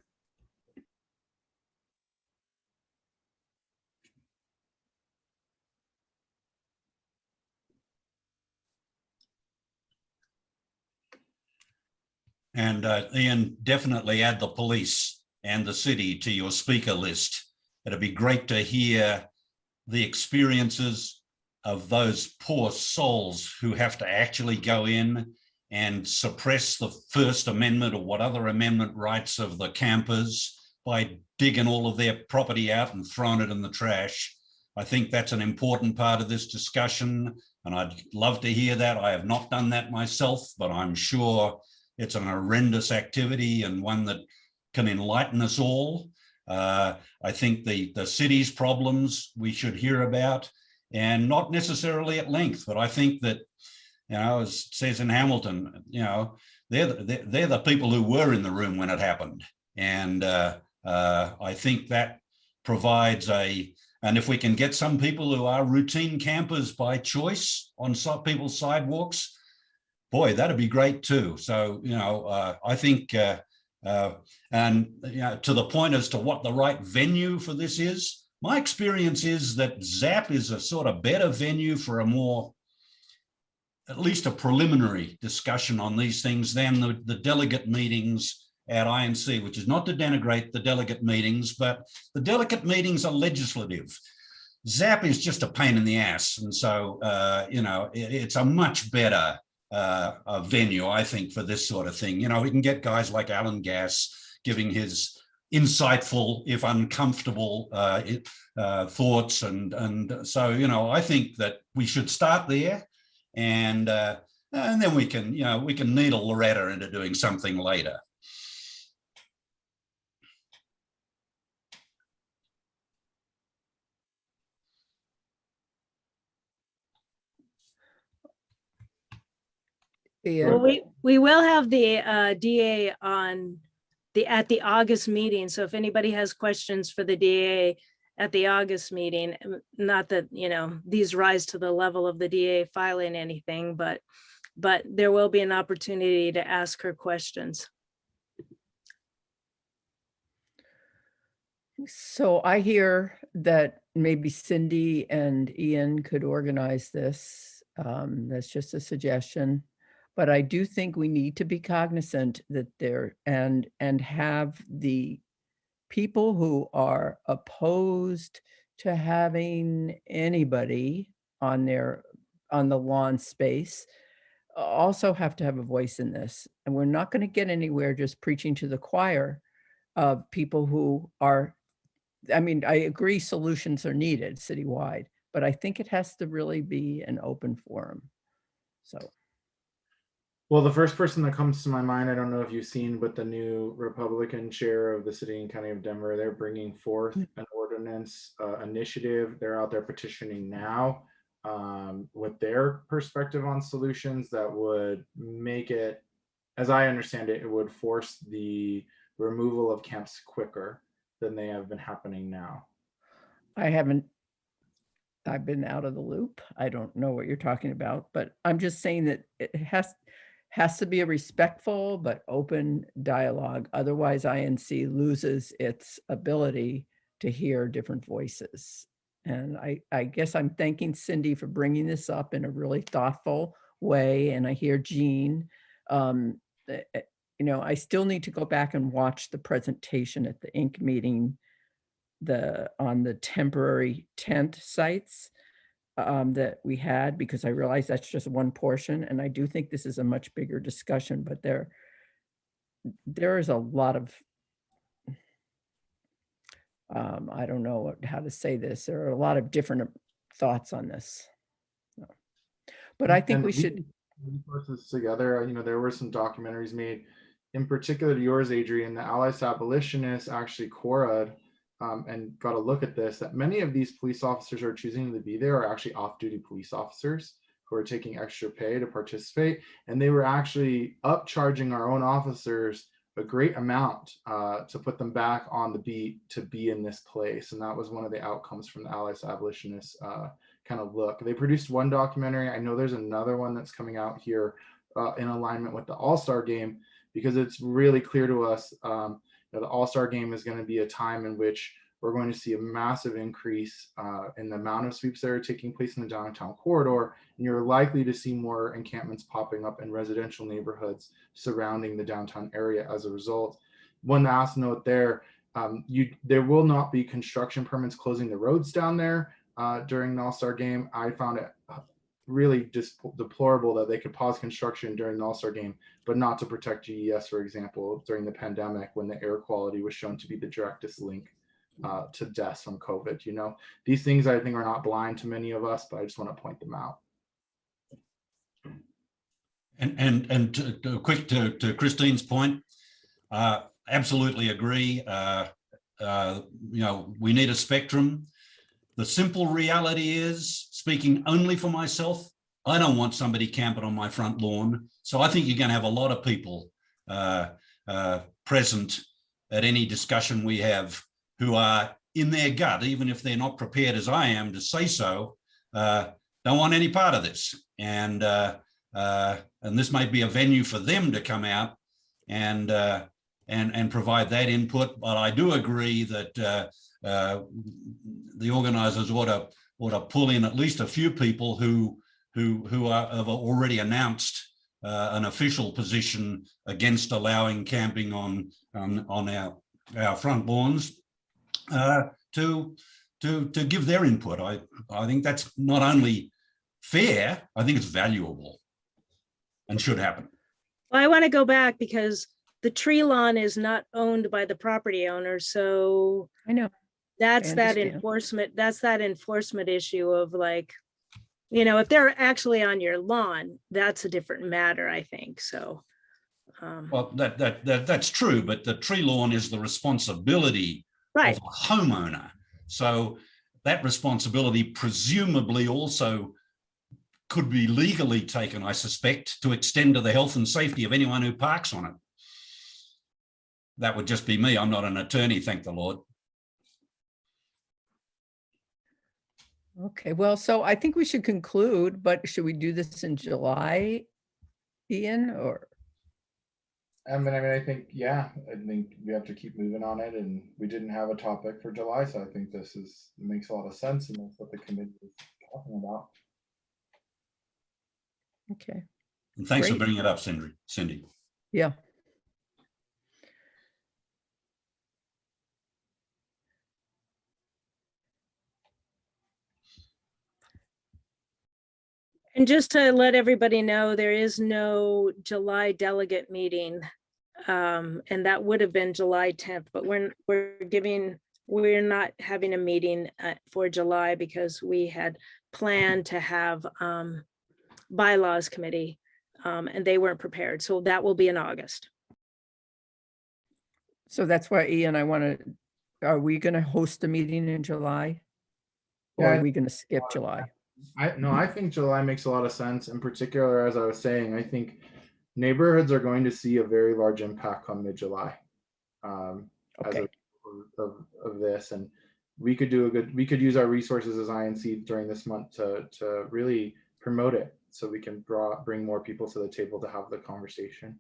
And Ian, definitely add the police and the city to your speaker list. It'd be great to hear the experiences of those poor souls who have to actually go in and suppress the First Amendment or what other amendment rights of the campers by digging all of their property out and throwing it in the trash. I think that's an important part of this discussion, and I'd love to hear that. I have not done that myself, but I'm sure it's an horrendous activity and one that can enlighten us all. I think the city's problems we should hear about, and not necessarily at length, but I think that, you know, as it says in Hamilton, you know, they're the people who were in the room when it happened. And I think that provides and if we can get some people who are routine campers by choice on some people's sidewalks, boy, that'd be great too. So, you know, I think, and you know, to the point as to what the right venue for this is, my experience is that ZAP is a sort of better venue for a more, at least a preliminary discussion on these things than the delegate meetings at INC, which is not to denigrate the delegate meetings, but the delegate meetings are legislative. ZAP is just a pain in the ass. And so, you know, it's a much better a venue, I think, for this sort of thing. You know, we can get guys like Alan Gass giving his insightful, if uncomfortable, thoughts, and so, you know, I think that we should start there, and then we can, you know, we can needle Loretta into doing something later. Well, we will have the DA on at the August meeting. So if anybody has questions for the DA at the August meeting, not that, you know, these rise to the level of the DA filing anything, but there will be an opportunity to ask her questions. So I hear that maybe Cindy and Ian could organize this. That's just a suggestion. But I do think we need to be cognizant that and have the people who are opposed to having anybody on the lawn space also have to have a voice in this. And we're not going to get anywhere just preaching to the choir of people who are, I mean, I agree solutions are needed citywide, but I think it has to really be an open forum. So. Well, the first person that comes to my mind, I don't know if you've seen, but the new Republican chair of the city and county of Denver, they're bringing forth an ordinance initiative. They're out there petitioning now with their perspective on solutions that would make it, as I understand it, it would force the removal of camps quicker than they have been happening now. I've been out of the loop. I don't know what you're talking about, but I'm just saying that it has to be a respectful but open dialogue. Otherwise, INC loses its ability to hear different voices. And I guess I'm thanking Cindy for bringing this up in a really thoughtful way. And I hear Jean. I still need to go back and watch the presentation at the Inc. meeting on the temporary tent sites that we had, because I realize that's just one portion. And I do think this is a much bigger discussion, but there is a lot of, I don't know how to say this. There are a lot of different thoughts on this. But I think we should put this together. There were some documentaries made, in particular yours, Adrian. The Allies Abolitionists actually Cora'd and got a look at this, that many of these police officers who are choosing to be there are actually off-duty police officers who are taking extra pay to participate. And they were actually upcharging our own officers a great amount to put them back on the beat to be in this place. And that was one of the outcomes from the Allies Abolitionists kind of look. They produced one documentary. I know there's another one that's coming out here in alignment with the All-Star Game, because it's really clear to us the All-Star Game is going to be a time in which we're going to see a massive increase in the amount of sweeps that are taking place in the downtown corridor, and you're likely to see more encampments popping up in residential neighborhoods surrounding the downtown area as a result. One last note there, there will not be construction permits closing the roads down there during the All-Star Game. I found it really just deplorable that they could pause construction during the All-Star Game, but not to protect GES, for example, during the pandemic when the air quality was shown to be the directest link to deaths from COVID. These things I think are not blind to many of us, but I just want to point them out. And quick to Christine's point, absolutely agree. We need a spectrum. The simple reality is, speaking only for myself, I don't want somebody camping on my front lawn. So I think you're going to have a lot of people present at any discussion we have who are in their gut, even if they're not prepared as I am to say so, don't want any part of this. And this might be a venue for them to come out and provide that input. But I do agree that the organizers ought to pull in at least a few people who have already announced an official position against allowing camping on our front lawns to give their input. I think that's not only fair, I think it's valuable and should happen. Well, I want to go back because the tree lawn is not owned by the property owner. So I know. That's that enforcement issue of like, if they're actually on your lawn, that's a different matter, I think. So well, that's true, but the tree lawn is the responsibility of a homeowner. So that responsibility presumably also could be legally taken, I suspect, to extend to the health and safety of anyone who parks on it. That would just be me. I'm not an attorney, thank the Lord. Okay, well, so I think we should conclude, but should we do this in July, Ian, or? I think, yeah, I think we have to keep moving on it, and we didn't have a topic for July, so I think this makes a lot of sense, and that's what the committee is talking about. Okay. And thanks for bringing it up, Cindy. Yeah. And just to let everybody know, there is no July delegate meeting. And that would have been July 10th, but we're not having a meeting for July because we had planned to have bylaws committee and they weren't prepared. So that will be in August. So that's why, Ian, are we going to host a meeting in July? Or Yeah, are we going to skip July? I think July makes a lot of sense. In particular, as I was saying, I think neighborhoods are going to see a very large impact on mid-July as a Okay. result of this, and we could use our resources as INC during this month to really promote it, so we can bring more people to the table to have the conversation.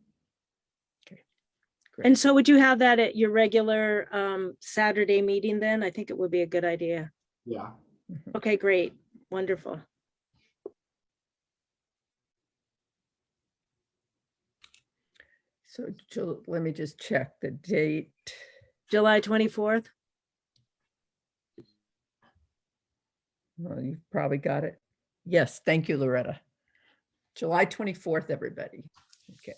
And so would you have that at your regular Saturday meeting then? I think it would be a good idea. Yeah. Okay, great. Wonderful. So let me just check the date. July 24th. Well, you've probably got it. Yes, thank you, Loretta. July 24th, everybody. Okay.